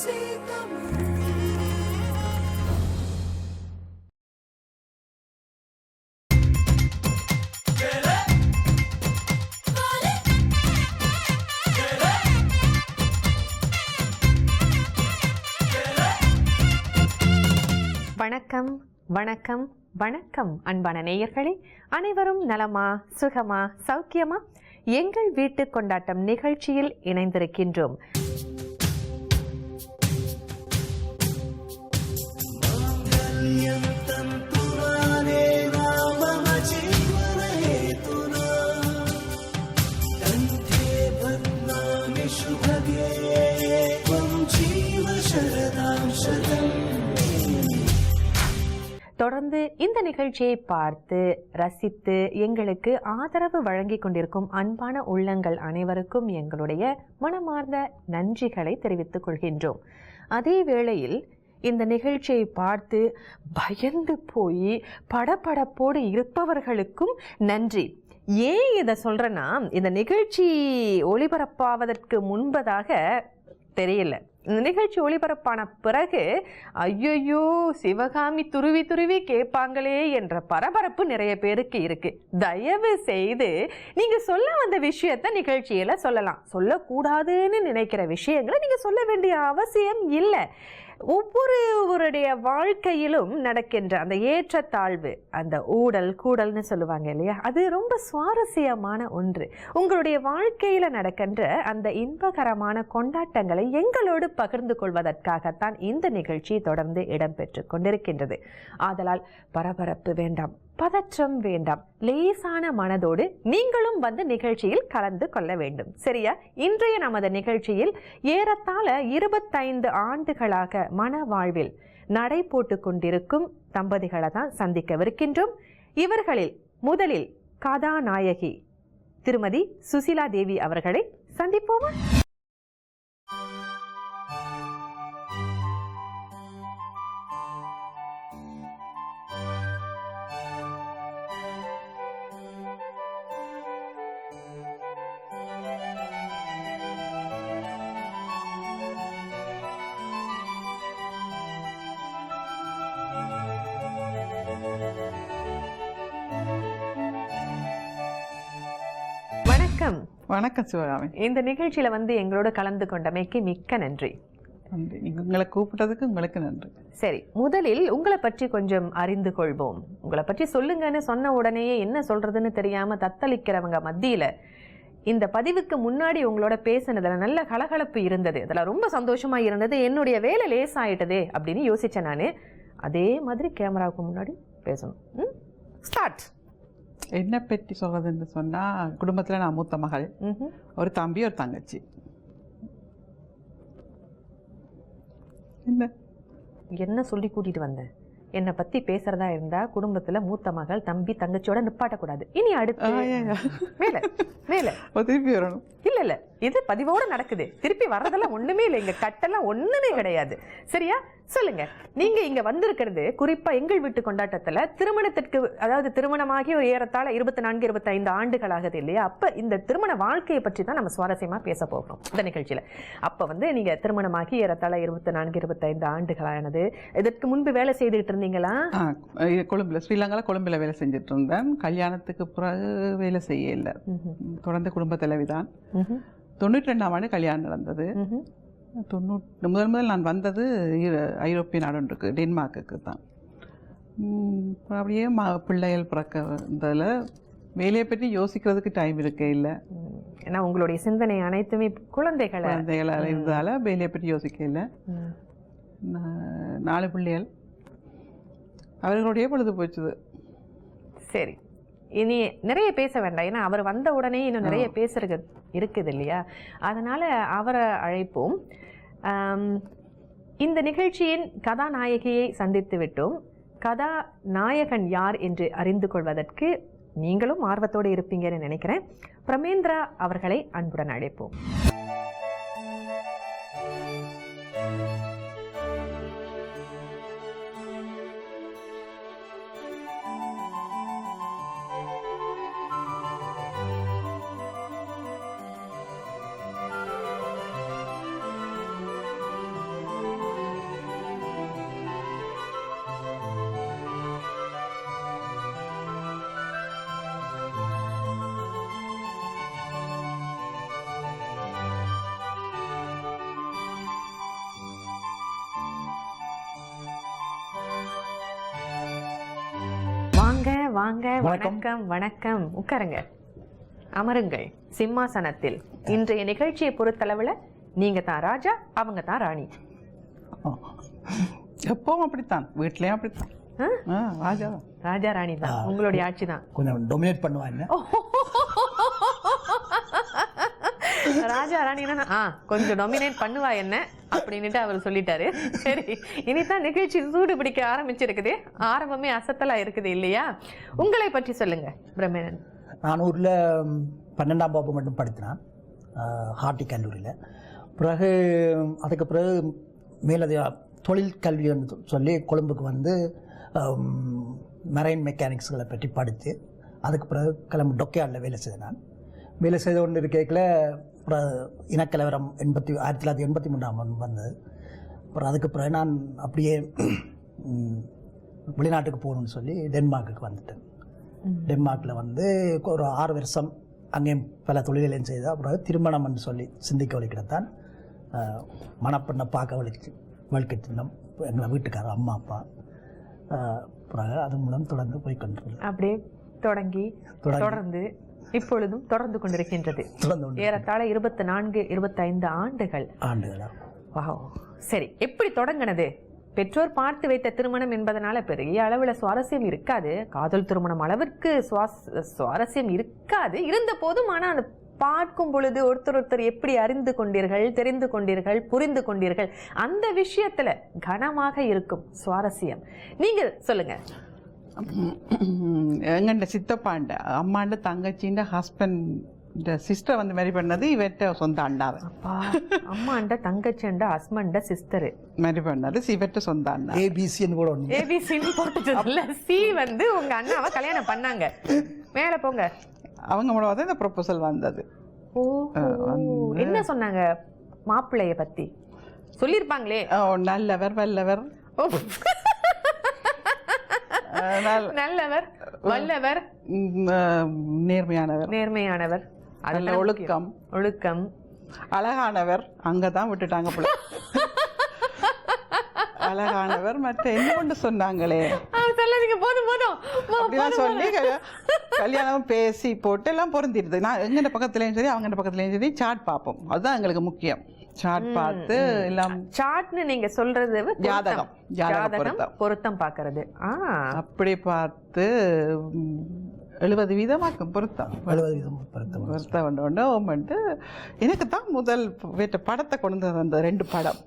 வணக்கம் வணக்கம் வணக்கம் அன்பான நேயர்களே, அனைவரும் நலமா, சுகமா, சௌக்கியமா? எங்கள் வீட்டு கொண்டாட்டம் நிகழ்ச்சியில் இணைந்திருக்கின்றோம். தொடர்ந்து இந்த நிகழ்ச்சியை பார்த்து ரசித்து எங்களுக்கு ஆதரவு வழங்கி கொண்டிருக்கும் அன்பான உள்ளங்கள் அனைவருக்கும் எங்களுடைய மனமார்ந்த நன்றிகளை தெரிவித்துக் கொள்கின்றோம். அதே வேளையில் இந்த நிகழ்ச்சியை பார்த்து பயந்து போய் படபடப்போடு இருப்பவர்களுக்கும் நன்றி. ஏன் இதை சொல்றேன்னா, இந்த நிகழ்ச்சி ஒளிபரப்பாவதற்கு முன்பதாக தெரியல, இந்த நிகழ்ச்சி ஒளிபரப்பான பிறகு ஐயோ சிவகாமி துருவி துருவி கேட்பாங்களே என்ற பரபரப்பு நிறைய பேருக்கு இருக்கு. தயவு செய்து நீங்க சொல்ல வந்த விஷயத்த நிகழ்ச்சியில சொல்லலாம். சொல்லக்கூடாதுன்னு நினைக்கிற விஷயங்களை நீங்க சொல்ல வேண்டிய அவசியம் இல்லை. ஒவ்வொருவருடைய வாழ்க்கையிலும் நடக்கின்ற அந்த ஏற்றத்தாழ்வு, அந்த ஊடல் கூடல்னு சொல்லுவாங்க இல்லையா, அது ரொம்ப சுவாரஸ்யமான ஒன்று. உங்களுடைய வாழ்க்கையில நடக்கின்ற அந்த இன்பகரமான கொண்டாட்டங்களை எங்களோடு பகிர்ந்து கொள்வதற்காகத்தான் இந்த நிகழ்ச்சி தொடர்ந்து இடம்பெற்று கொண்டிருக்கின்றது. ஆதலால் பரபரப்பு வேண்டாம், பதற்றம் வேண்டாம், லேசான மனதோடு நீங்களும் வந்து நிகழ்ச்சியில் கலந்து கொள்ள வேண்டும். சரியா? இன்றைய நமது நிகழ்ச்சியில் ஏறத்தாழ 25 ஆண்டுகளாக மன வாழ்வில் நடை போட்டு கொண்டிருக்கும் தம்பதிகளை தான் சந்திக்கவிருக்கின்றோம். இவர்களில் முதலில் கதாநாயகி திருமதி சுசிலா தேவி அவர்களை சந்திப்போமா? வணக்கம் சிவகாமி. இந்த நிகழ்ச்சியில வந்து எங்களோட கலந்து கொண்டமைக்கு மிக்க நன்றி. உங்களை கூப்பிட்டதுக்கு உங்களுக்கு நன்றி. சரி, முதலில் உங்களை பற்றி கொஞ்சம் அறிந்து கொள்வோம். உங்களை பற்றி சொல்லுங்கன்னு சொன்ன உடனேயே என்ன சொல்றதுன்னு தெரியாம தத்தளிக்கிறவங்க மத்தியில இந்த பதிவுக்கு முன்னாடி உங்களோட பேசினதுல நல்ல கலகலப்பு இருந்தது, அதெல்லாம் ரொம்ப சந்தோஷமா இருந்தது, என்னுடைய வேலை லேசாயிட்டதே அப்படின்னு யோசிச்சேன் நானு. அதே மாதிரி கேமராவுக்கு முன்னாடி பேசணும். ஸ்டார்ட். என்ன பற்றி சொல்றதுன்னு சொன்னா, குடும்பத்துல நான் மூத்த மகள், ஒரு தம்பி, ஒரு தங்கச்சி. என்ன சொல்லி கூட்டிட்டு வந்தேன்? என்னை பத்தி பேசுறதா இருந்தா குடும்பத்துல மூத்த மகள், தம்பி, தங்கச்சியோட நிப்பாட்டக்கூடாது. இனி அடுத்து மேல மேல திருப்பி வரணும். இல்ல இல்ல, இது பதிவோட நடக்குது. திருப்பி வர்றதெல்லாம் ஒண்ணுமே இல்லை, இங்க கட்டெல்லாம் ஒண்ணுமே கிடையாது. சரியா? சொல்லுங்க, நீங்க இங்க வந்திருக்கிறது குறிப்பா எங்கள் வீட்டு கொண்டாட்டத்துல திருமணத்திற்கு, அதாவது திருமணமாகி ஒரு ஏறத்தாழ 24-25 ஆண்டுகள் ஆகுது இல்லையா? அப்ப இந்த திருமண வாழ்க்கையை பற்றி தான் நம்ம சுவாரஸ்யமா பேச போகிறோம் இந்த நிகழ்ச்சியில. அப்ப வந்து நீங்க திருமணமாகி ஏறத்தாழ 24-25 ஆண்டுகளானது. இதற்கு முன்பு வேலை செய்துகிட்டு இருந்தீங்களா? கொழும்புல, ஸ்ரீலங்கால கொழும்புல வேலை செஞ்சுட்டு இருந்தேன். கல்யாணத்துக்கு பிறகு வேலை செய்ய இல்லை, தொடர்ந்து குடும்ப தலைவிதான். 92ஆம் ஆண்டு கல்யாணம் நடந்தது. முதல் நான் வந்தது ஐரோப்பிய நாடொன்றுக்கு, டென்மார்க்குக்கு தான். அப்படியே பிள்ளைகள் பிறக்கிறதுல வேலையை பற்றி யோசிக்கிறதுக்கு டைம் இருக்கே இல்லை. ஏன்னா உங்களுடைய சிந்தனை அனைத்துமே குழந்தைகளாக இருந்ததால் வேலையை பற்றி யோசிக்க இல்லை. 4 பிள்ளைகள், அவர்களுடைய பொழுது போச்சுது. சரி, இனி நிறைய பேச வேண்டாம், ஏன்னா அவர் வந்த உடனே இன்னும் நிறைய பேசுறது இருக்குது இல்லையா? அதனால அவரை அழைப்போம். இந்த நிகழ்ச்சியின் கதாநாயகியை சந்தித்து விட்டோம். கதாநாயகன் யார் என்று அறிந்து கொள்வதற்கு நீங்களும் ஆர்வத்தோடு இருப்பீங்கன்னு நினைக்கிறேன். பிரமேந்திரா அவர்களை அன்புடன் அழைப்போம். வாங்க. வணக்கம். வணக்கம். உட்காருங்க, அமருங்கள் சிம்மாசனத்தில். இன்றைய நிகழ்ச்சியை பொறுத்தளவுல நீங்க தான் ராஜா, அவங்க தான் ராணி. எப்பவும் அப்படித்தான், வீட்லயும் அப்படித்தான். ராஜா ராஜா ராணி தான், உங்களுடைய ஆட்சி தான். கொஞ்சம் டொமினேட் பண்ணுவாங்க. ராஜா ராணி கொஞ்சம் டொமினேட் பண்ணுவா என்ன அப்படின்னுட்டு அவர் சொல்லிட்டாரு. சரி, இனிதான் நிகழ்ச்சி சூடு பிடிக்க ஆரம்பிச்சிருக்குது. ஆரம்பமே அசத்தலா இருக்குது இல்லையா? உங்களை பற்றி சொல்லுங்க பிரம்மேனன். நான் ஊரில் 12ஆம் வகுப்பு மட்டும் படித்தேன், ஹார்டி கல்லூரியில். பிறகு அதுக்கு பிறகு மேலதிக தொழில் கல்வி சொல்லி கொழும்புக்கு வந்து மெரைன் மெக்கானிக்ஸ்களை பற்றி படித்து அதுக்கு பிறகு கிளம்பி டொக்கையாடில் வேலை செய்தேன். நான் வேலை செய்து கொண்டு இருக்கையில் அப்புறம் இனக்கலவரம் 1983ஆம் ஆண்டு வந்தது. அப்புறம் அதுக்கு பிறகு நான் அப்படியே வெளிநாட்டுக்கு போகணும்னு சொல்லி டென்மார்க்குக்கு வந்துட்டேன். டென்மார்க்கில் வந்து ஒரு 6 வருஷம் அங்கேயும் பல தொழில்களையும் செய்து அப்புறம் திருமணம் என்று சொல்லி சிந்திக்க வலிக்கிடத்தான் மணப்பெண்ணை பார்க்க வலிக்கிட்டோம் எங்களை வீட்டுக்காரர் அம்மா அப்பா. அப்புறம் அது மூலம் தொடர்ந்து போய் கொண்டிருக்கிறோம். அப்படியே தொடர்ந்து இப்பொழுதும் தொடர்ந்து கொண்டிருக்கின்றது. ஏறத்தாழ 24-25 ஆண்டுகளா? சரி, எப்படி தொடங்கினது? பெற்றோர் பார்த்து வைத்த திருமணம் என்பதனால பெரிய அளவுல சுவாரஸ்யம் இருக்காது, காதல் திருமணம் அளவிற்கு சுவாரஸ்யம் இருக்காது. இருந்த போதும் ஆனா அந்த பார்க்கும் பொழுது ஒருத்தர் எப்படி அறிந்து கொண்டீர்கள், தெரிந்து கொண்டீர்கள், புரிந்து கொண்டீர்கள், அந்த விஷயத்துல கனமாக இருக்கும் சுவாரஸ்யம். நீங்க சொல்லுங்க. எங்கண்ட சித்தப்பாண்ட அம்மாண்ட தங்கச்சிண்ட ஹஸ்பண்ட் சிஸ்டர் வந்து மேரி பண்ணது இவர்கிட்ட சொந்த அண்டாவை. அம்மாண்ட தங்கச்சிண்ட ஹஸ்பண்ட சிஸ்டர் மேரி பண்ணது இவர்கிட்ட சொந்த அண்ணா. ஏபிசின்னு கூட ஏபிசின்னு போட்டுட்டதுல சி வந்து உங்க அண்ணாவை கல்யாணம் பண்ணாங்க. மேல போங்க. அவங்க மூலமா இந்த ப்ரொபோசல் வந்தது. என்ன சொன்னாங்க மாப்பிள்ளைய பத்தி? சொல்லிருப்பாங்களே, நல்லவர் வல்லவர், நல்லவர் வல்லவர், நேர்மையானவர், நல்ல ஒழுக்கம், அழகானவர். அங்கதான் விட்டுட்டாங்க போல. அழகானவர் மற்ற என்ன கொண்டு சொன்னாங்களே, அப்படிலாம் சொல்லி கல்யாணம் பேசி போட்டு எல்லாம் பொருந்திடுது. நான் எங்க பக்கத்துலயும் சரி அவங்க பக்கத்துலயும் சரி சாட் பார்ப்போம், அதுதான் எங்களுக்கு முக்கியம். சாட் பார்த்து எல்லாம் சாட்னு நீங்க சொல்றது ஜாதகம் பொருத்தம் பார்க்கறது. அப்படி பார்த்து 70% பொருத்தம். 70% பொருத்தம் வந்து எனக்கு தான் முதல் வீட்டு படத்தை கொண்டு வந்த 2 படம்.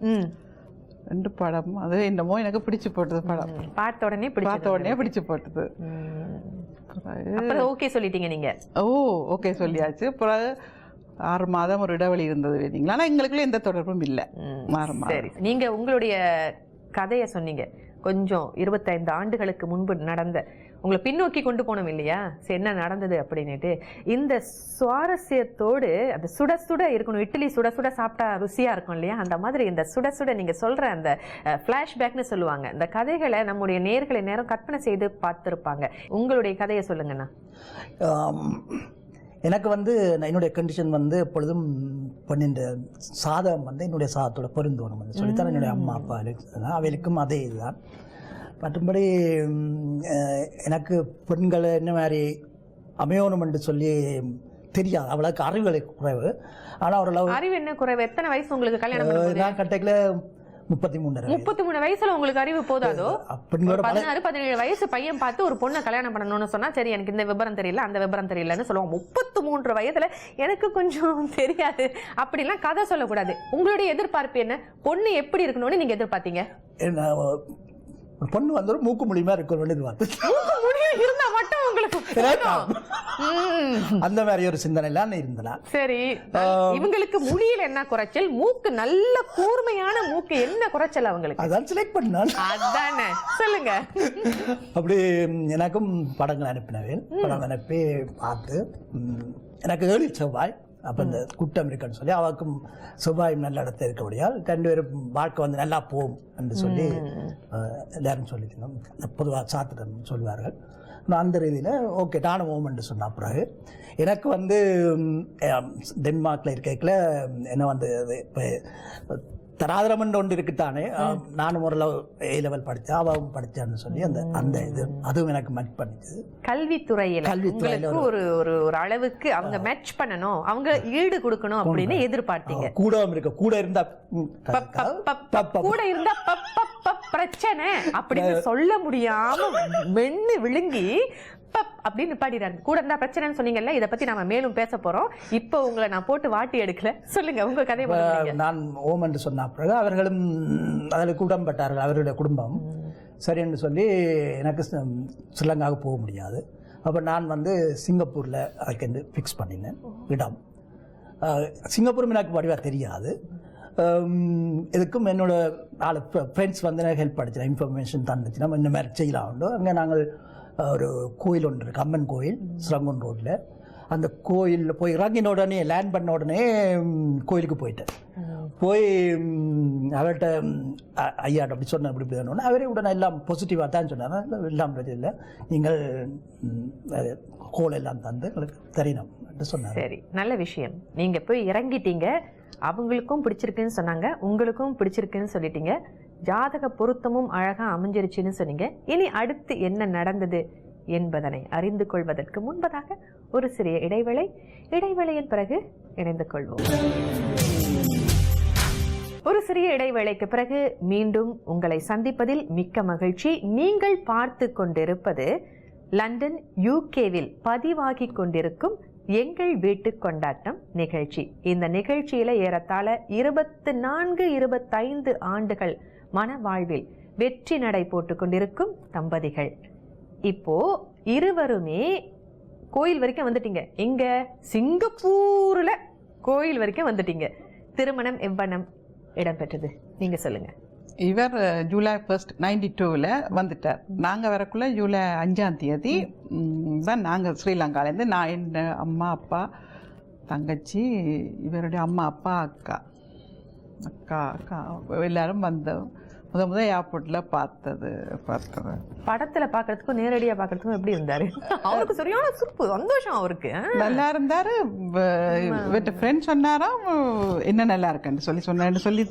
அது என்னமோ எனக்கு பிடிச்சு போட்டது. படம் பார்த்த உடனே பிடிச்சு போட்டது. ஓகே சொல்லிட்டீங்க நீங்க? ஓகே சொல்லியாச்சு. அப்புறம் 6 மாதம் ஒரு இடைவெளி இருந்தது வேதிங்களா. ஆனால் எங்களுக்குள்ள எந்த தொடர்பும் இல்லை. சரி, நீங்க உங்களுடைய கதையை சொன்னீங்க. கொஞ்சம் 25 ஆண்டுகளுக்கு முன்பு நடந்த, உங்களை பின்னோக்கி கொண்டு போனோம் இல்லையா, என்ன நடந்தது அப்படின்னுட்டு. இந்த சுவாரஸ்யத்தோடு அது சுட சுட இருக்கணும். இட்லி சுட சுட சாப்பிட்டா ருசியா இருக்கும் இல்லையா, அந்த மாதிரி இந்த சுட சுட நீங்க சொல்ற அந்த பிளாஷ்பேக்னு சொல்லுவாங்க, இந்த கதைகளை நம்முடைய நேர்களை நேரம் கற்பனை செய்து பார்த்துருப்பாங்க. உங்களுடைய கதையை சொல்லுங்கண்ணா. எனக்கு வந்து என்னுடைய கண்டிஷன் வந்து எப்பொழுதும் பொண்ணின் சாதம் வந்து என்னுடைய சாதத்தோட பொருந்தோணும் வந்து சொல்லித்தான் என்னுடைய அம்மா அப்பா அவைகளுக்கும் அதே இதுதான். மற்றபடி எனக்கு பெண்களை என்ன மாதிரி அமையணும் என்று சொல்லி தெரியாது, அவ்வளோக்கு அறிவுகளை குறைவு. ஆனால் ஓரளவு அறிவு என்ன குறைவு? எத்தனை வயசு உங்களுக்கு கல்யாணம்? நான் கட்டைக்குள்ள 33 வயசுல உங்களுக்கு அறிவு போதாதோ? 16-17 வயசு பையன் பார்த்து ஒரு பொண்ணை கல்யாணம் பண்ணணும்னு சொன்னா, சரி எனக்கு இந்த விவரம் தெரியல அந்த விவரம் தெரியலன்னு சொல்லுவோம். 33 வயதுல எனக்கு கொஞ்சம் தெரியாது அப்படிலாம் கதை சொல்லக்கூடாது. உங்களுடைய எதிர்பார்ப்பு என்ன? பொண்ணு எப்படி இருக்கணும்னு நீங்க எதிர்பார்த்தீங்க? ஒரு பொண்ணு வந்து ஒரு மூக்கு மொழிமா இருக்கணும் இருந்தா மட்டும் உங்களுக்கு அந்த மாதிரி ஒரு சிந்தனை எல்லாம் இருந்தனா. சரி, இவங்களுக்கு முடியல என்ன குறைச்சல்? மூக்கு நல்ல கூர்மையான மூக்கு, என்ன குறைச்சல் அவங்களுக்கு? அதான் செலக்ட் பண்ணான். அதானே, சொல்லுங்க. அப்படி எனக்கும் படங்கள் அனுப்பினவேன். படம் அனுப்பி பார்த்து எனக்கு 7 செவ்வாய் அப்போ இந்த குட்டம் இருக்குன்னு சொல்லி அவருக்கும் செவ்வாயும் நல்ல இடத்துல இருக்கபடியால் 2 பேரும் வாழ்க்கை வந்து நல்லா போகும் என்று சொல்லி எல்லாரும் சொல்லிக்கணும். பொதுவாக சாத்திரம் சொல்வார்கள். அந்த ரீதியில் ஓகே நானும் ஓம் என்று சொன்ன பிறகு எனக்கு வந்து டென்மார்க்கில் இருக்கையில் என்ன வந்து இப்போ தராதரம் ஒன்று இருக்குத்தானே. நானும் ஓரளவு A level படித்தேன், அவவும் படித்தான்னு சொல்லி அந்த இது அதுவும் எனக்கு மேட்ச் பண்ணிச்சு. கல்வித்துறையில ஒரு ஒரு ஒரு அளவுக்கு அவங்க மேட்ச் பண்ணணும், அவங்க ஈடு கொடுக்கணும் அப்படின்னு எதிர்பார்த்தீங்க. கூட இருந்தா பிரச்சனை அப்படின்னு சொல்ல முடியாம மென்னு விழுங்கி அப்படின்னு பாடிறாரு. கூட இருந்தா பிரச்சனைன்னு சொன்னீங்கல்ல, இதை பத்தி நாம மேலும் பேச போறோம். இப்போ உங்களை நான் போட்டு வாட்டி எடுக்கல, சொல்லுங்க உங்க கதையை. நான் ஓம் என்று சொன்ன பிறகு அவர்களும் அதில் குடம்பட்டார்கள். அவர்களுடைய குடும்பம் சரி என்று சொல்லி எனக்கு ஸ்ரீலங்காவுக்கு போக முடியாது. அப்போ நான் வந்து சிங்கப்பூரில் அதுக்கு ஃபிக்ஸ் பண்ணினேன் இடம். சிங்கப்பூரும் எனக்கு வடிவாக தெரியாது. இதுக்கும் என்னோட 4 ஃப்ரெண்ட்ஸ் வந்து எனக்கு ஹெல்ப் பண்ணிச்சு, இன்ஃபர்மேஷன் தந்துச்சு. நம்ம இந்த மாதிரி செய்யலாம் உண்டு. அங்கே நாங்கள் ஒரு கோயில் ஒன்று இருக்குது, அம்மன் கோயில், ஸ்ரங்கன் ரோட்டில். அந்த கோயிலில் போய் இறங்கின உடனே லேண்ட் பண்ண உடனே கோயிலுக்கு போயிட்டேன். போய் அவர்கிட்ட ஐயாட்ட அப்படி சொன்னேன், இப்படி வேணும்னு. அவரே உடனே எல்லாம் பாசிட்டிவாக தான் சொன்னார். எல்லாம் பிரச்சனை இல்லை, நீங்கள் கோல் எல்லாம் தந்து எங்களுக்கு தெரியணும் என்று சொன்னார். சரி, நல்ல விஷயம். நீங்கள் போய் இறங்கிட்டீங்க, அவங்களுக்கும் பிடிச்சிருக்குன்னு சொன்னாங்க, உங்களுக்கும் பிடிச்சிருக்குன்னு சொல்லிட்டீங்க, ஜாதக பொருத்தமும் அழகா அமைஞ்சிருச்சுன்னு சொன்னீங்க. இனி அடுத்து என்ன நடந்தது என்பதனை அறிந்து கொள்வதற்கு முன்பதாக ஒரு சிறிய இடைவேளை. இடைவேளையின் பிறகு இணைந்து கொள்வோம். ஒரு சிறிய இடைவேளைக்கு பிறகு மீண்டும் உங்களை சந்திப்பதில் மிக்க மகிழ்ச்சி. நீங்கள் பார்த்து கொண்டிருப்பது லண்டன் யூகேவில் பதிவாகி கொண்டிருக்கும் எங்கள் வீட்டு கொண்டாட்டம் நிகழ்ச்சி. இந்த நிகழ்ச்சியில ஏறத்தாழ 24-25 ஆண்டுகள் மன வாழ்வில் வெற்றி நடை போட்டுக் கொண்டிருக்கும் தம்பதிகள். இப்போ இருவருமே கோயில் வரைக்கும் வந்துட்டீங்க. எங்க சிங்கப்பூர்ல கோயில் வரைக்கும் வந்துட்டீங்க. திருமணம் எவ்வண்ணம் இடம்பெற்றது நீங்க சொல்லுங்க. இவர் ஜூலை 1 92 வந்துட்டார். நாங்கள் வரக்குள்ள ஜூலை 5 தான் நாங்கள் ஸ்ரீலங்காலேருந்து, நான் என் அம்மா அப்பா தங்கச்சி, இவருடைய அம்மா அப்பா அக்கா எல்லாரும் வந்தோம். முதல் ஏர்போர்ட்டில் பார்த்தது. படத்துல பாக்குறதுக்கும் நேரடியா பாக்குறதுக்கும் எப்படி இருந்தாரு? அவருக்கு சரியான சுப்பு சந்தோஷம். அவருக்கு நல்லா இருந்தாரு. ஃப்ரெண்ட் சொன்னாராம் என்ன நல்லா இருக்குன்னு சொல்லி சொன்னேன்னு சொல்லி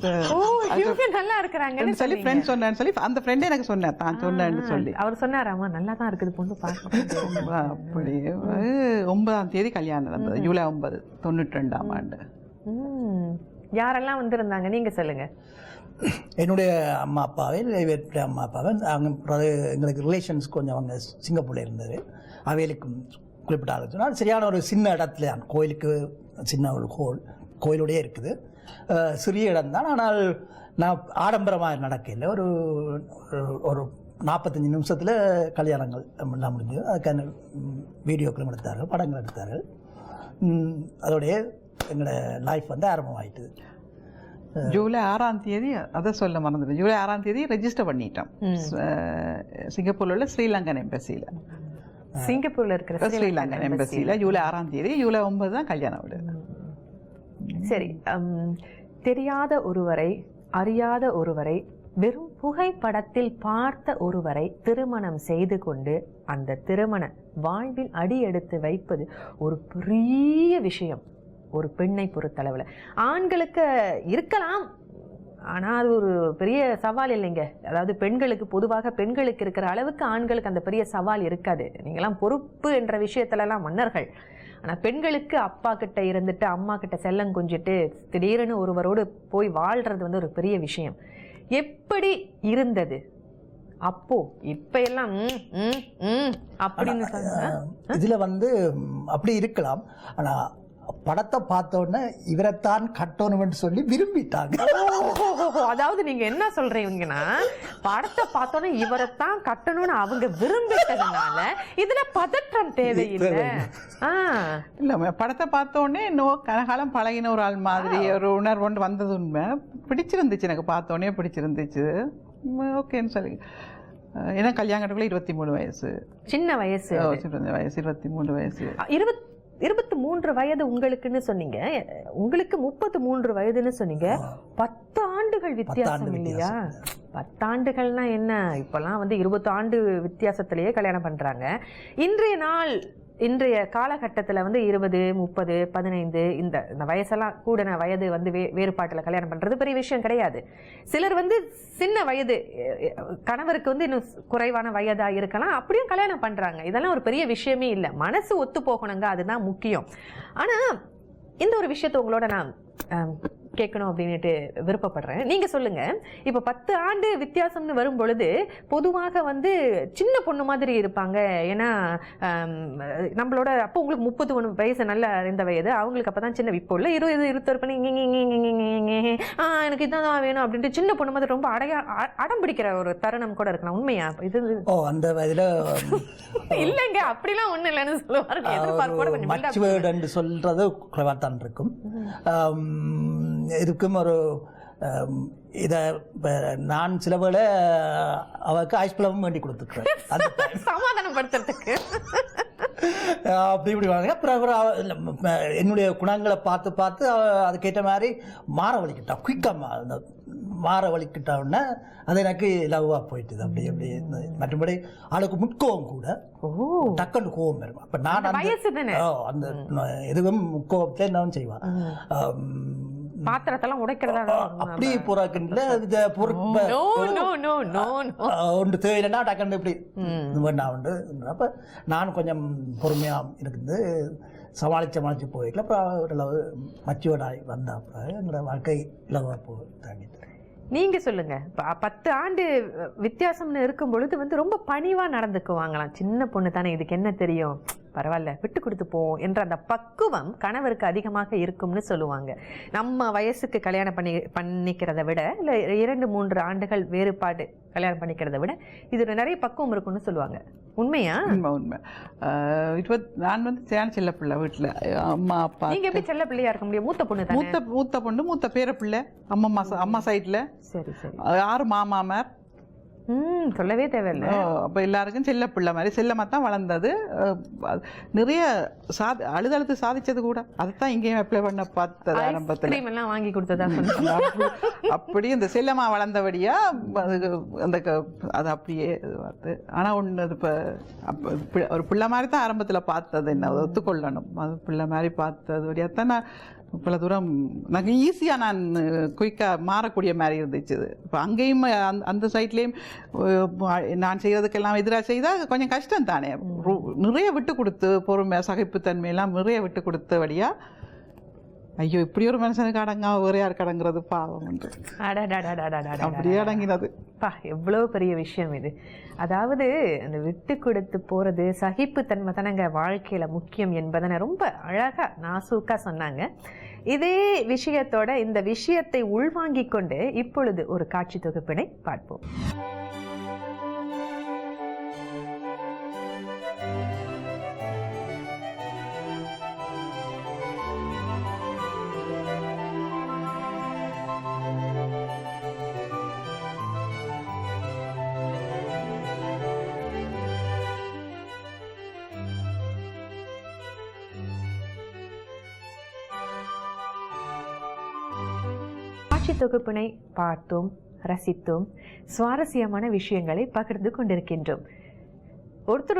நல்லா இருக்கிறாங்கன்னு சொல்லி ஃப்ரெண்ட் சொன்னான்னு சொல்லி அந்த ஃப்ரெண்டே எனக்கு சொன்னார், தான் சொன்னேன்னு சொல்லி. அவர் சொன்னாராமா நல்லா தான் இருக்குது பொண்ணு பார்க்க. அப்படி 9 கல்யாணம் நடந்தது, ஜூலை 9, 92ஆம் ஆண்டு. யாரெல்லாம் வந்திருந்தாங்க நீங்க சொல்லுங்க. என்னுடைய அம்மா அப்பாவே, இவருடைய அம்மா அப்பாவே, அவங்க எங்களுக்கு ரிலேஷன்ஸ் கொஞ்சம் அவங்க சிங்கப்பூரில் இருந்தது. அவைகளுக்கும் குறிப்பிட்ட ஆள் சொன்னால் சரியான ஒரு சின்ன இடத்துல கோயிலுக்கு சின்ன ஒரு கோயிலுடைய இருக்குது. சிறிய இடம் தான், ஆனால் நான் ஆடம்பரமாக நடக்கல. ஒரு ஒரு 45 நிமிஷத்தில் கல்யாணங்கள் எல்லாம் முடிஞ்சது. அதுக்கான வீடியோக்களும் எடுத்தார்கள், படங்கள் எடுத்தார்கள். அதோடைய எங்களோட லைஃப் வந்து ஆரம்பமாயிட்டுது. ஜூலை 6 அதை சொல்ல மறந்துட்டேன். ஜூலை 6 ரெஜிஸ்டர் பண்ணிட்டோம் சிங்கப்பூரில் உள்ள ஸ்ரீலங்கன் எம்பசியில். சிங்கப்பூரில் இருக்கிற ஸ்ரீலங்கன் எம்பசியில் ஜூலை 6 ஜூலை 9 தான் கல்யாணம் விடு. சரி, தெரியாத ஒருவரை, அறியாத ஒருவரை, வெறும் புகைப்படத்தில் பார்த்த ஒருவரை திருமணம் செய்து கொண்டு அந்த திருமண வாழ்வில் அடி எடுத்து வைப்பது ஒரு பெரிய விஷயம். ஒரு பெண்ணை பொறுத்தளவில் ஆண்களுக்கு இருக்கலாம், ஆனால் அது ஒரு பெரிய சவால் இல்லைங்க. அதாவது பெண்களுக்கு பொதுவாக பெண்களுக்கு இருக்கிற அளவுக்கு ஆண்களுக்கு அந்த பெரிய சவால் இருக்காது. நீங்களாம் பொறுப்பு என்ற விஷயத்துலலாம் மன்னர்கள். ஆனால் பெண்களுக்கு அப்பா கிட்ட இருந்துட்டு அம்மா கிட்ட செல்லம் கொஞ்சிட்டு திடீர்னு ஒருவரோடு போய் வாழ்றது வந்து ஒரு பெரிய விஷயம். எப்படி இருந்தது அப்போ? இப்ப எல்லாம் அப்படின்னு சொன்னா இதுல வந்து அப்படி இருக்கலாம். ஆனா படத்தை பார்த்த உடனே இவரைத்தான் கட்டணும்னு சொல்லி விரும்பிட்டாங்க. அதாவது நீங்க என்ன சொல்றீங்கன்னா, படத்தை பார்த்தோன்னே இவரைத்தான் கட்டணும்னு அவங்க விரும்பிட்டதுனால இதுல பதற்றம் தேவையில்லை. இல்ல, படத்தை பார்த்த உடனே இன்னும் கனகாலம் பழகின ஒரு ஆள் மாதிரி ஒரு உணர்வு ஒன்று வந்தது. உண்மை பிடிச்சிருந்துச்சு, எனக்கு பார்த்த உடனே பிடிச்சிருந்துச்சு. ஓகேன்னு சொல்லி. ஏன்னா கல்யாணத்துக்குள்ள 23 வயசு, சின்ன வயசு. 23 வயசு. 23 வயது உங்களுக்குன்னு சொன்னீங்க, உங்களுக்கு 33 வயதுன்னு சொன்னீங்க. 10 ஆண்டுகள் வித்தியாசம் இல்லையா? 10 ஆண்டுகள்னா என்ன, இப்பெல்லாம் வந்து 20 ஆண்டு வித்தியாசத்திலேயே கல்யாணம் பண்றாங்க. இன்றைய நாள் இன்றைய காலகட்டத்தில் வந்து 20, 30, 15 இந்த வயசெல்லாம் கூடின வயது வந்து வேறுபாட்டில் கல்யாணம் பண்ணுறது பெரிய விஷயம் கிடையாது. சிலர் வந்து சின்ன வயது கணவருக்கு வந்து இன்னும் குறைவான வயதாக இருக்கலாம், அப்படியும் கல்யாணம் பண்ணுறாங்க. இதெல்லாம் ஒரு பெரிய விஷயமே இல்லை. மனசு ஒத்து போகணுங்க, அதுதான் முக்கியம். ஆனால் இந்த ஒரு விஷயத்தை உங்களோட நான் கேட்கணும் அப்படின்ட்டு விருப்பப்படுறேன். நீங்கள் சொல்லுங்கள், இப்போ 10 ஆண்டு வித்தியாசம்னு வரும் பொழுது பொதுவாக வந்து சின்ன பொண்ணு மாதிரி இருப்பாங்க. ஏன்னா நம்மளோட அப்போ உங்களுக்கு 30 வயசு நல்ல இந்த வயது, அவங்களுக்கு அப்போ தான் சின்ன. இப்போ உள்ள 20, 21 பண்ணி எனக்கு இதான் வேணும் அப்படின்ட்டு சின்ன பொண்ணு மாதிரி ரொம்ப அடம் பிடிக்கிற ஒரு தருணம் கூட இருக்கலாம். உண்மையா இது? அந்த வயதில் இல்லைங்க, அப்படிலாம் ஒன்றும் இல்லைன்னு சொல்லுவாங்க. எதிர்பார்ப்போட சொல்றது குறைவாக தான் இருக்கும். இதுக்கும் ஒரு இதை நான் சில வேளை அவருக்கு ஐஸ்பிளவும் வேண்டி கொடுத்துருக்கேன் சமாதானப்படுத்துறதுக்கு. அப்படி இப்படி வாங்க. அப்புறம் என்னுடைய குணங்களை பார்த்து அதுக்கேற்ற மாதிரி மாற வலிக்கிட்டான். குயிக்காக அந்த மாற வலிக்கிட்டோன்னா அது எனக்கு லவ்வாக போயிட்டுது. அப்படி மற்றபடி ஆளுக்கு முட்கோவம் கூட டக்குன்னு கோவம் வரும். அப்போ நான் அந்த எதுவும் முட்கோவத்தை நான் செய்வேன். பாத்திரத்தெல்லாம் உடைக்கிறதா அப்படி போறாக்குல ஒன்று தேவையில்லைன்னா டக்குன்னு இப்படி வேண்டாம் உண்டு. அப்போ நான் கொஞ்சம் பொறுமையாக இருக்குது சமாளிச்சு போய்க்கல. அப்புறம் ஓரளவு மச்சுவடாய் வந்த அப்புறம் எங்களோட வாழ்க்கை இலவாக தாங்கிட்டு. நீங்கள் சொல்லுங்கள், 10 ஆண்டு வித்தியாசம்னு இருக்கும் பொழுது வந்து ரொம்ப பணிவாக நடந்துக்குவாங்களாம். சின்ன பொண்ணு தானே, இதுக்கு என்ன தெரியும், பரவாயில்ல விட்டு கொடுத்து போவோம் என்ற அந்த பக்குவம் கணவருக்கு அதிகமாக இருக்கும்னு சொல்லுவாங்க. நம்ம வயசுக்கு கல்யாணம் பண்ணிக்கிறத விட, இல்லை 2-3 ஆண்டுகள் வேறுபாடு கல்யாணம் பண்ணிக்கிறத விட இது நிறைய பக்குவம் இருக்கும்னு சொல்லுவாங்க. உண்மையா? உண்மை. நான் வந்து செல்ல பிள்ளை வீட்டில் அம்மா அப்பா. நீங்கள் எப்படி செல்ல பிள்ளையா இருக்க முடியும்? மூத்த பொண்ணு தானே? மூத்த பொண்ணு, மூத்த பேர பிள்ளை, அம்மா சைட்ல. சரி சரி. 6 மாமாமார். சொல்லவே தேவையில்லை. அப்போ எல்லாருக்கும் செல்ல பிள்ளை மாதிரி செல்லமாக தான் வளர்ந்தது. நிறைய அழுதழுத்து சாதிச்சது கூட. அதைத்தான் இங்கேயும் அப்ளை பண்ண பார்த்தது ஆரம்பத்தில். எல்லாம் வாங்கி கொடுத்ததா அப்படி இந்த செல்லமாக வளர்ந்தபடியா அது அப்படியே பார்த்து. ஆனால் ஒன்று அது இப்போ ஒரு பிள்ளை மாதிரி தான் ஆரம்பத்தில் பார்த்தது. என்ன ஒத்துக்கொள்ளணும், அது பிள்ளை மாதிரி பார்த்தது தான். நான் இவ்வளோ தூரம் நாங்கள் ஈஸியாக நான் குயிக்காக மாறக்கூடிய மாதிரி இருந்துச்சு. இப்போ அங்கேயும் அந்த சைட்லேயும் நான் செய்கிறதுக்கெல்லாம் எதிராக செய்தால் கொஞ்சம் கஷ்டம் தானே. நிறைய விட்டு கொடுத்து பொறுமை சகிப்புத்தன்மையெல்லாம் நிறைய விட்டு கொடுத்தபடியா ஐயோ இப்படி ஒரு மனுஷனுக்கு அடங்கா வேறு யாருக்கு அடங்குறது பாவம் என்று அப்படியே அடங்கினது. எவ்வளோ பெரிய விஷயம் இது. அதாவது அந்த விட்டு கொடுத்து போகிறது, சகிப்புத்தன்மை தானங்க வாழ்க்கையில் முக்கியம் என்பதனை ரொம்ப அழகாக நாசூக்காக சொன்னாங்க. இதே விஷயத்தோட இந்த விஷயத்தை உள்வாங்கிக் கொண்டு இப்பொழுது ஒரு காட்சி தொகுப்பினை பார்ப்போம். தொகுப்பினை பார்த்தோம், ரசித்தோம், சுவாரஸ்யமான விஷயங்களை பகிர்ந்து கொண்டிருக்கின்றோம். ஒருத்தர்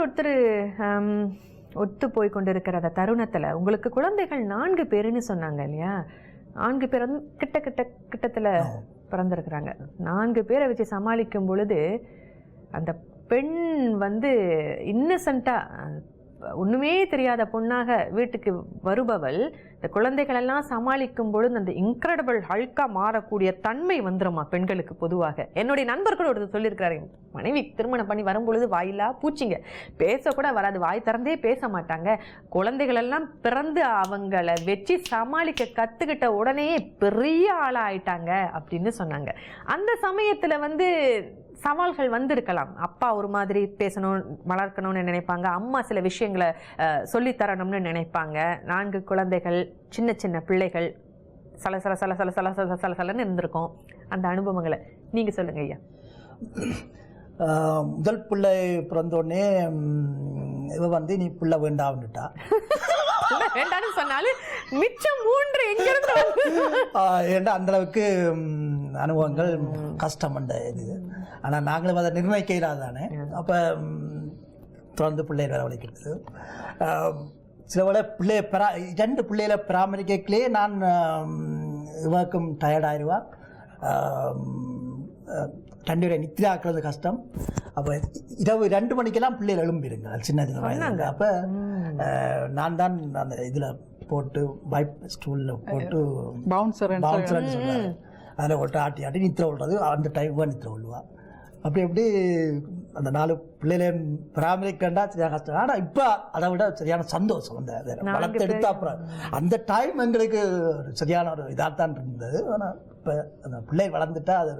ஒத்து போய் கொண்டிருக்கிற அந்த தருணத்தில் உங்களுக்கு குழந்தைகள் 4 பேருன்னு சொன்னாங்க இல்லையா? 4 பேர் கிட்டத்தில் பிறந்திருக்கிறாங்க. 4 பேரை வச்சு சமாளிக்கும் பொழுது அந்த பெண் வந்து இன்னசென்ட்டாக ஒன்றுமே தெரியாத பொண்ணாக வீட்டுக்கு வருபவள் இந்த குழந்தைகளெல்லாம் சமாளிக்கும் பொழுது அந்த இன்க்ரெடிபிள் ஹல்காக மாறக்கூடிய தன்மை வந்துடுமா பெண்களுக்கு பொதுவாக. என்னுடைய நண்பர்கள் ஒருத்தர் சொல்லியிருக்கிறாரு, மனைவி திருமணம் பண்ணி வரும்பொழுது வாயிலா பூச்சிங்க, பேசக்கூட வராது, வாய் திறந்தே பேச மாட்டாங்க, குழந்தைகளெல்லாம் பிறந்து அவங்கள வச்சு சமாளிக்க கற்றுக்கிட்ட உடனே பெரிய ஆளாயிட்டாங்க அப்படின்னு சொன்னாங்க. அந்த சமயத்தில் வந்து சவால்கள் வந்திருக்கலாம். அப்பா ஒரு மாதிரி பேசணும் வளர்க்கணும்னு நினைப்பாங்க, அம்மா சில விஷயங்களை சொல்லித்தரணும்னு நினைப்பாங்க. 4 குழந்தைகள், சின்ன சின்ன பிள்ளைகள், சலசலன்னு இருந்திருக்கும். அந்த அனுபவங்களை நீங்க சொல்லுங்க ஐயா. முதல் பிள்ளை பிறந்தோடனே இவ வந்து நீ பிள்ளை வேண்டாம்னுட்டா. வேண்டாம்னு சொன்னாலும் மிச்சம் 3 எங்கிருந்து ஏன்னா அந்த அளவுக்கு அனுபவங்கள் கஷ்டம் இது. ஆனால் நாங்களும் அதை நிர்ணயிக்கிறாதானே. அப்போ தொடர்ந்து பிள்ளைகள் வரவழைக்கிறது. சில வேளை ரெண்டு பிள்ளைகளை பராமரிக்கலே நான் இவருக்கும் டயர்டாயிருவா. 2 பேரை நித்திராக்குறது கஷ்டம். அப்போ இரவு 2 மணிக்கெல்லாம் பிள்ளைகள் எழும்பிடுங்க சின்ன வயது. அப்போ நான் தான் அந்த இதில் போட்டு பைப் ஸ்டூலில் போட்டு பவுன்சர்னு சொல்லுவாங்க, அதில் போட்டு ஆட்டி ஆட்டி நித்திர விடுறது. அந்த டைம் நித்திர விடுவா. அப்படி அந்த 4 பிள்ளைகளையும் பராமரிக்கண்டா சரியான கஷ்டம். ஆனால் இப்போ அதை விட சரியான சந்தோஷம். அந்த வளர்த்து எடுத்தா அப்புறம் அந்த டைம் எங்களுக்கு சரியான ஒரு இதாக தான் இருந்தது. ஆனால் இப்போ அந்த பிள்ளை வளர்ந்துட்டா அது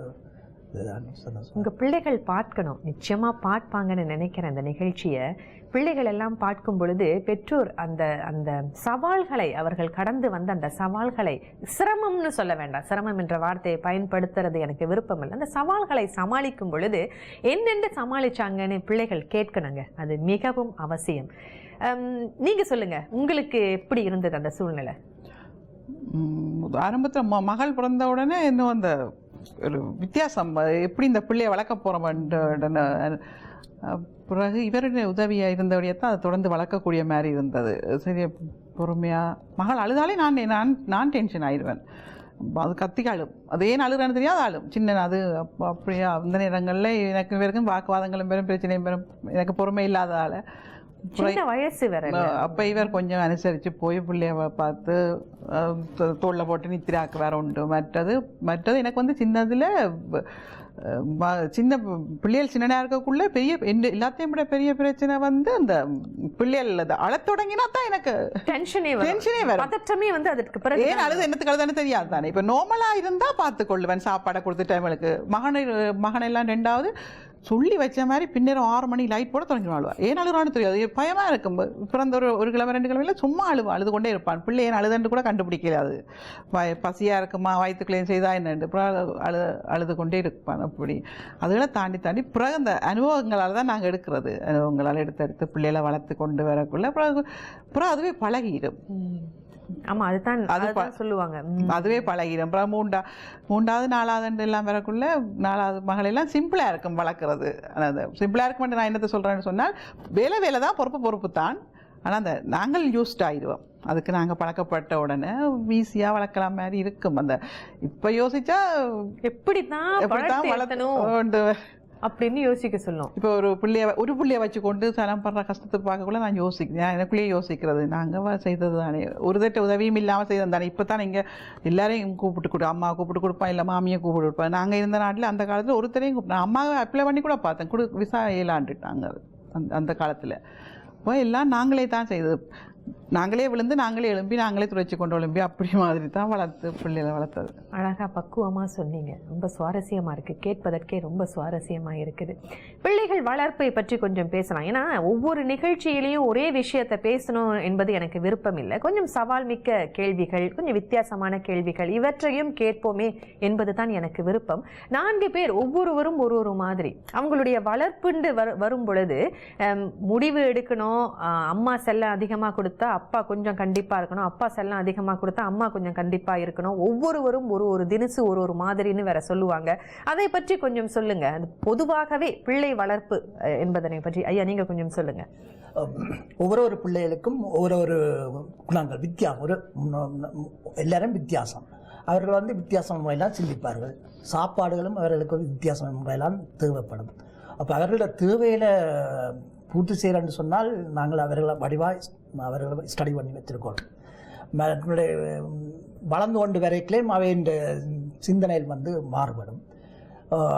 உங்க பிள்ளைகள் பார்க்கணும், நிச்சயமா பார்ப்பாங்கன்னு நினைக்கிறேன் அந்த நிகழ்ச்சியை. பிள்ளைகள் எல்லாம் பார்க்கும் பொழுது பெற்றோர் அந்த அந்த சவால்களை அவர்கள் கடந்து வந்த அந்த சவால்களை, சிரமம்னு சொல்ல வேண்டாம், சிரமம் என்ற வார்த்தையை பயன்படுத்துறது எனக்கு விருப்பம் இல்லை, அந்த சவால்களை சமாளிக்கும் பொழுது என்னென்று சமாளிச்சாங்கன்னு பிள்ளைகள் கேட்கணுங்க. அது மிகவும் அவசியம். நீங்க சொல்லுங்க, உங்களுக்கு எப்படி இருந்தது அந்த சூழ்நிலை? ஆரம்பத்தில் மகள் பிறந்த உடனே இன்னும் அந்த ஒரு வித்தியாசம், எப்படி இந்த பிள்ளையை வளர்க்க போகிறோம். பிறகு இவருடைய உதவியாக இருந்தபடியே தான் அதை தொடர்ந்து வளர்க்கக்கூடிய மாதிரி இருந்தது. சரி, பொறுமையாக மகள் அழுதாலே நான் டென்ஷன் ஆயிடுவேன். அது கத்திக்காலும், அது ஏன் அழுகிறான்னு தெரியாது, ஆளும் சின்ன அது அப்படியே அந்த நேரங்களில் எனக்கு வரைக்கும் வாக்குவாதங்களும் பெரும் பிரச்சனையும் பெரும், எனக்கு பொறுமை இல்லாததால் வயசு வேற. அப்போ இவர் கொஞ்சம் அனுசரித்து போய் பிள்ளைய பார்த்து தோளில் போட்டு நித்திராக்கு வேற உண்டு. மற்றது எனக்கு வந்து சின்னதில் சின்ன பிள்ளைகள் சின்னதாக இருக்கக்குள்ள பெரிய எல்லாத்தையும் விட பெரிய பிரச்சனை வந்து அந்த பிள்ளைகள் அழத் தொடங்கினா தான் எனக்கு டென்ஷனே வரும். பதற்றமே வந்து அதுக்கு பிறகு ஏன் அழுது என்னத்துக்கு அழுதானே தெரியாது தானே. இப்போ நார்மலாக இருந்தால் பார்த்துக்கொள்ளுவேன், சாப்பாடை கொடுத்து டைமுக்கு. மகனெல்லாம் 2வது சொல்லி வச்ச மாதிரி பின்னரும் 6 மணி லைட் போட தொடங்கிடுவாள். ஏன் அழுகிறான்னு தெரியாது, பயமாக இருக்கும். பிறந்த ஒரு கிழமை 2 கிழமையில் சும்மா அழுது கொண்டே இருப்பான். பிள்ளை ஏன் அழுதுன்னு கூட கண்டுபிடிக்கல. அது பசியாக இருக்குமா, வயிற்றுக்குள்ளேயும் செய்தா என்னண்டு அழுது கொண்டே இருப்பான். அப்படி அதெல்லாம் தாண்டி பிறகு அந்த அனுபவங்களால் தான் நாங்கள் எடுக்கிறது. அனுபவங்களால் எடுத்து பிள்ளைகளை வளர்த்து கொண்டு வரக்குள்ள பிறகு அதுவே பழகிடும். ஆமா, அதுதான் சொல்லுவாங்க, அதுவே பழகிடும். அப்புறம் 3வது 4வது எல்லாம் வரக்குள்ள 4வது மகள் எல்லாம் சிம்பிளா இருக்கும் வளர்க்குறது. சிம்பிளா இருக்கும். நான் என்னத்தை சொல்றேன்னு சொன்னால், வேலை தான், பொறுப்பு தான். ஆனால் அந்த நாங்கள் யூஸ்ட் ஆயிடுவோம். அதுக்கு நாங்கள் பழக்கப்பட்ட உடனே ஈஸியாக வளர்க்கலாம் மாதிரி இருக்கும். அந்த இப்போ யோசிச்சா எப்படித்தான் வளர்த்தணும் அப்படின்னு யோசிக்க சொல்லும். இப்போ ஒரு பிள்ளைய வச்சு கொண்டு சலம் படுற கஷ்டத்தை பார்க்கக்குள்ள நான் யோசிக்கிறேன். எனக்குள்ளேயே யோசிக்கிறது, நாங்கள் செய்தது தானே, ஒரு தட்ட உதவியும் இல்லாமல் செய்தது தானே. இப்போ தான் இங்கே எல்லாரையும் கூப்பிட்டு அம்மா கூப்பிட்டு கொடுப்பேன், இல்லை மாமியை கூப்பிட்டு கொடுப்பேன். நாங்கள் இருந்த நாட்டில் அந்த காலத்தில் ஒருத்தரையும் கூப்பிட்டேன். அம்மாவை அப்ளை பண்ணி கூட பார்த்தேன், விசா இயலாண்டுட்டாங்க அந்த காலத்தில். இப்போ எல்லாம் நாங்களே தான் செய்தது. நாங்களே விழுந்து நாங்களே எழும்பி நாங்களே துடைச்சி கொண்டு எழும்பி அப்படி மாதிரி தான் பிள்ளைகளை வளர்த்தது. அழகாக பக்குவமாக சொன்னீங்க. ரொம்ப சுவாரஸ்யமாக இருக்குது, கேட்பதற்கே ரொம்ப சுவாரஸ்யமாக இருக்குது. பிள்ளைகள் வளர்ப்பை பற்றி கொஞ்சம் பேசலாம். ஏன்னா ஒவ்வொரு நிகழ்ச்சியிலையும் ஒரே விஷயத்தை பேசணும் என்பது எனக்கு விருப்பம் இல்லை. கொஞ்சம் சவால் மிக்க கேள்விகள், கொஞ்சம் வித்தியாசமான கேள்விகள், இவற்றையும் கேட்போமே என்பது தான் எனக்கு விருப்பம். 4 பேர் ஒவ்வொருவரும் ஒரு மாதிரி அவங்களுடைய வளர்ப்புண்டு வரும் பொழுது முடிவு எடுக்கணும். அம்மா செல்லம் அதிகமாக கொடுத்தா அப்பா கொஞ்சம் கண்டிப்பா இருக்கணும், அப்பா செல்லம் அதிகமா கொடுத்தா அம்மா கொஞ்சம் கண்டிப்பா இருக்கணும். ஒவ்வொருவரும் ஒரு தினசு ஒரு மாதிரின்னு வேற சொல்லுவாங்க. அதை பற்றி கொஞ்சம் சொல்லுங்க. அது பொதுவாகவே பிள்ளை வளர்ப்பு என்பதனை பற்றி ஐயா நீங்க கொஞ்சம் சொல்லுங்க. ஒவ்வொரு பிள்ளைகளுக்கும் ஒவ்வொரு குணங்கள் வித்தியாசம், எல்லாரும் வித்தியாசம். அவர்கள் வந்து வித்தியாசம் முறையெல்லாம் சிந்திப்பார்கள். சாப்பாடுகளும் அவர்களுக்கு வித்தியாசம் முறையெல்லாம் தேவைப்படும். அப்போ அவர்களோட தேவையில பூர்த்தி செய்கிறேன்னு சொன்னால் நாங்கள் அவர்களை ஸ்டடி பண்ணி வச்சுருக்கோம். வளர்ந்து கொண்டு வரைக்கலையும் அவை இந்த சிந்தனையில் வந்து மாறுபடும்.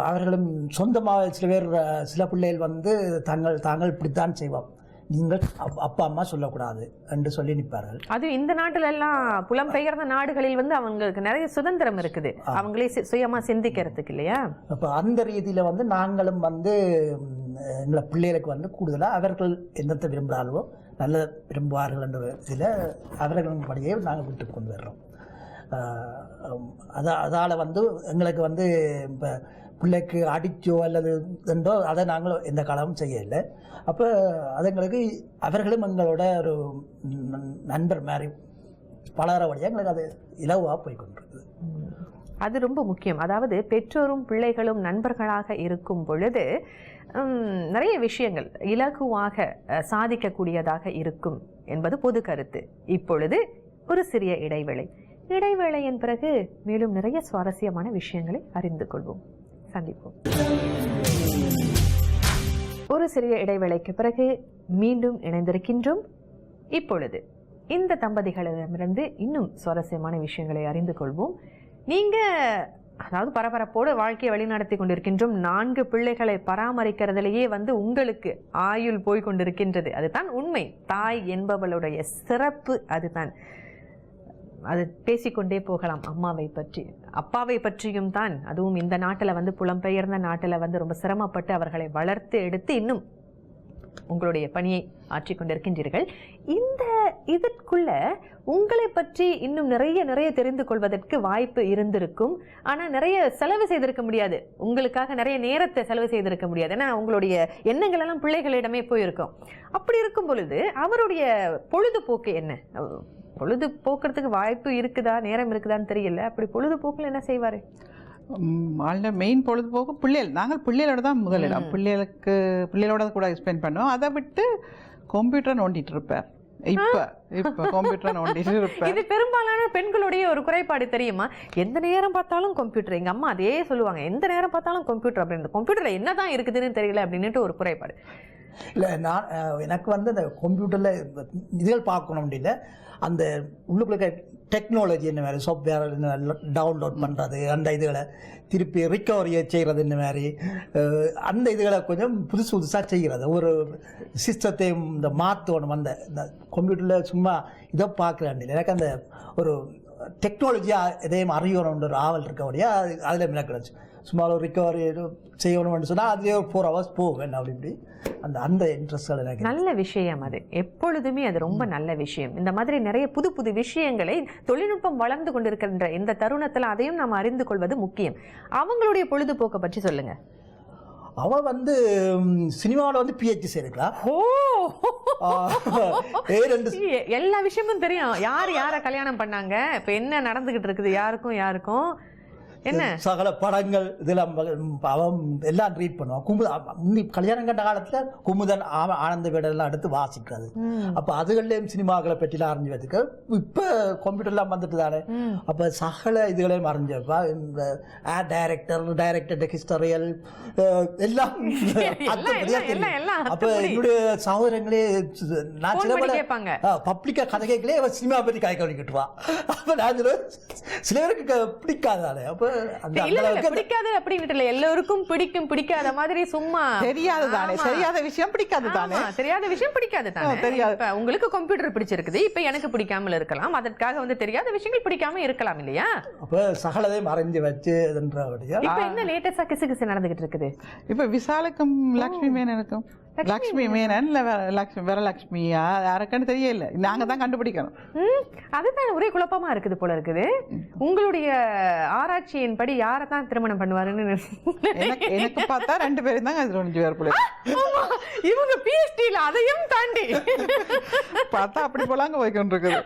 அவர்களும் சொந்தமாக சில பிள்ளைகள் வந்து தாங்கள் இப்படித்தான் செய்வோம், நீங்கள் அப்பா அம்மா சொல்லக்கூடாது என்று சொல்லி நிற்பார்கள். அது இந்த நாட்டில எல்லாம் புலம்பெயர்ந்த நாடுகளில் வந்து அவங்களுக்கு நிறைய சுதந்திரம் இருக்குது, அவங்களே சுயமா சிந்திக்கிறதுக்கு இல்லையா. அப்போ அந்த ரீதியில் வந்து நாங்களும் வந்து எங்களை பிள்ளைகளுக்கு வந்து கூடுதலாக அவர்கள் என்னத்தை விரும்புகிறார்களோ நல்ல விரும்புவார்கள் என்ற இதில் அவர்களின் படியே நாங்கள் வீட்டுக்கு கொண்டு வர்றோம். அதால் வந்து எங்களுக்கு வந்து இப்போ பிள்ளைக்கு அடிச்சோ அல்லது என்றோ அதை நாங்கள் எந்த காலமும் செய்யலை. அப்போ அது எங்களுக்கு அவர்களும் எங்களோட ஒரு நண்பர் மாதிரி பலர வழியாக எங்களுக்கு அது இலவாக போய்கொண்டிருக்குது. அது ரொம்ப முக்கியம். அதாவது பெற்றோரும் பிள்ளைகளும் நண்பர்களாக இருக்கும் பொழுது நிறைய விஷயங்கள் இலகுவாக சாதிக்கக்கூடியதாக இருக்கும் என்பது பொது கருத்து. இப்பொழுது ஒரு சிறிய இடைவேளையின் பிறகு மேலும் நிறைய சுவாரஸ்யமான விஷயங்களை அறிந்து கொள்வோம். சந்திப்போம். ஒரு சிறிய இடைவேளைக்கு பிறகு மீண்டும் இணைந்திருக்கின்றோம். இப்பொழுது இந்த தம்பதிகளிடமிருந்து இன்னும் சுவாரஸ்யமான விஷயங்களை அறிந்து கொள்வோம். நீங்க அதாவது பரபரப்போடு வாழ்க்கையை வழிநடத்தி கொண்டிருக்கின்றோம். 4 பிள்ளைகளை பராமரிக்கிறதுலேயே உங்களுக்கு ஆயுள் போய் கொண்டிருக்கின்றது. அதுதான் உண்மை. தாய் என்பவளுடைய சிறப்பு அதுதான். அது பேசிக்கொண்டே போகலாம். அம்மாவை பற்றி, அப்பாவை பற்றியும் தான். அதுவும் இந்த நாட்டில் புலம்பெயர்ந்த நாட்டில் ரொம்ப சிரமப்பட்டு அவர்களை வளர்த்து எடுத்து இன்னும் உங்களுடைய பணியை ஆற்றிக்கொண்டிருக்கின்றீர்கள். இதற்குள்ள உங்களை பற்றி இன்னும் நிறைய தெரிந்து கொள்வதற்கு வாய்ப்பு இருந்திருக்கும். ஆனால் நிறைய செலவு செய்திருக்க முடியாது. உங்களுக்காக நிறைய நேரத்தை செலவு செய்திருக்க முடியாது. ஏன்னா உங்களுடைய எண்ணங்கள் எல்லாம் பிள்ளைகளிடமே போயிருக்கும். அப்படி இருக்கும் பொழுது அவருடைய பொழுதுபோக்கு என்ன? பொழுதுபோக்குறதுக்கு வாய்ப்பு இருக்குதா, நேரம் இருக்குதான்னு தெரியல. அப்படி பொழுதுபோக்கில் என்ன செய்வாரு? மெயின் பொழுதுபோக்கு பிள்ளைகள். நாங்கள் பிள்ளைகளோட தான் முதலிடம். பிள்ளைகளோட கூட ஸ்பெண்ட் பண்ணுவோம். அதை விட்டு கம்ப்யூட்டரை நோண்டிட்டு இருப்பேன். இப்ப கம்ப்யூட்டரை நோண்டிட்டு இருப்பேன். இது பெரும்பாலான பெண்களுடைய ஒரு குறைபாடு தெரியுமா? எந்த நேரம் பார்த்தாலும் கம்ப்யூட்டர். எங்க அம்மா அதே சொல்லுவாங்க, எந்த நேரம் பார்த்தாலும் கம்ப்யூட்டர் அப்படின்னு. கம்ப்யூட்டர்ல என்னதான் இருக்குதுன்னு தெரியல அப்படின்ட்டு ஒரு குறைபாடு. இல்லை, எனக்கு அந்த கம்ப்யூட்டரில் இதுகள் பார்க்கணும் அப்படின்னா அந்த உள்ளுக்குள்ள டெக்னாலஜி என்ன மாதிரி சாஃப்ட்வேர் டவுன்லோட் பண்ணுறது, அந்த இதுகளை திருப்பி ரிக்கவரியை செய்கிறது, இந்த மாதிரி அந்த இதுகளை கொஞ்சம் புதுசாக செய்கிறது. ஒரு சிஸ்டத்தையும் இந்த மாற்றணும். அந்த கம்ப்யூட்டரில் சும்மா இதை பார்க்குறேன். எனக்கு அந்த ஒரு டெக்னாலஜியாக எதையும் அறியணுன்ற ஒரு ஆவல் இருக்கபடியா அதில் எனக்கு கிடச்சி. சும்மா ஒரு ரிக்கவரி செய்யணும்னு சொன்னால் அதுலேயே ஒரு 4 hours போவேன். அப்படி அந்த இன்ட்ரெஸ்ட் எனக்கு நல்ல விஷயம். அது எப்பொழுதுமே அது ரொம்ப நல்ல விஷயம். இந்த மாதிரி நிறைய புது விஷயங்களை தொழில்நுட்பம் வளர்ந்து கொண்டிருக்கின்ற இந்த தருணத்தில் அதையும் நாம் அறிந்து கொள்வது முக்கியம். அவங்களுடைய பொழுதுபோக்கை பற்றி சொல்லுங்க. அவ சினிமாவில் PhD செய்யலாம். எல்லா விஷயமும் தெரியும். யாரை கல்யாணம் பண்ணாங்க, இப்ப என்ன நடந்துகிட்டு இருக்குது, யாருக்கும் என்ன சகல படங்கள் இதெல்லாம் அவன் எல்லாம் ரீட் பண்ணுவான். கல்யாணம் கண்ட காலத்துல குமுதன் ஆனந்த வீடெல்லாம் எடுத்து வாசிக்கிறது. அப்ப அதுகளையும் சினிமாக்களை பற்றிலாம் அறிஞ்சு வச்சுக்க. இப்ப கம்ப்யூட்டர்லாம் வந்துட்டு தானே. அப்ப சகல இதுகளையும் அறிஞ்சு வைப்பா. இந்த டைரக்டர் ஹிஸ்டரியல் எல்லாம். அப்ப என்னுடைய சகோதரங்களே நான் பப்ளிக்கா கதை கேட்கலே சினிமா பற்றி கதை கவனிக்கிட்டுவா. அப்ப நான் சில பேருக்கு பிடிக்காதானே. அப்ப பிடிக்காது அப்படின்னு எல்லோருக்கும் பிடிக்காத மாதிரி சும்மா தெரியாதுதானே. தெரியாத விஷயம் பிடிக்காது தானே. தெரியாத விஷயம் பிடிக்காது தானே. உங்களுக்கு கம்ப்யூட்டர் பிடிச்சிருக்குது, இப்ப எனக்கு பிடிக்காமல் இருக்கலாம். அதற்காக தெரியாத விஷயங்கள் பிடிக்காம இருக்கலாம் இல்லையா? அப்ப சகலதை மறைஞ்சு வச்சு இப்ப என்ன லேட்டஸ்டா கிசு நடந்துகிட்டு இருக்குது? இப்ப விசாலுக்கும் லக்ஷ்மி மேனனுக்கும் லக்ஷ்மி மேனன் வரலட்சுமியா யாருக்குன்னு தெரியல. நாங்க தான் கண்டுபிடிக்கணும். அதுதான் ஒரே குழப்பமா இருக்குது போல இருக்குது. உங்களுடைய ஆராய்ச்சியின் படி யாரை தான் திருமணம் பண்ணுவாருன்னு எனக்கு பார்த்தா 2 பேரும் தான் போல. இவங்க PhD அதையும் தாண்டி பார்த்தா அப்படி போலாங்க போய்கொண்டு இருக்குது.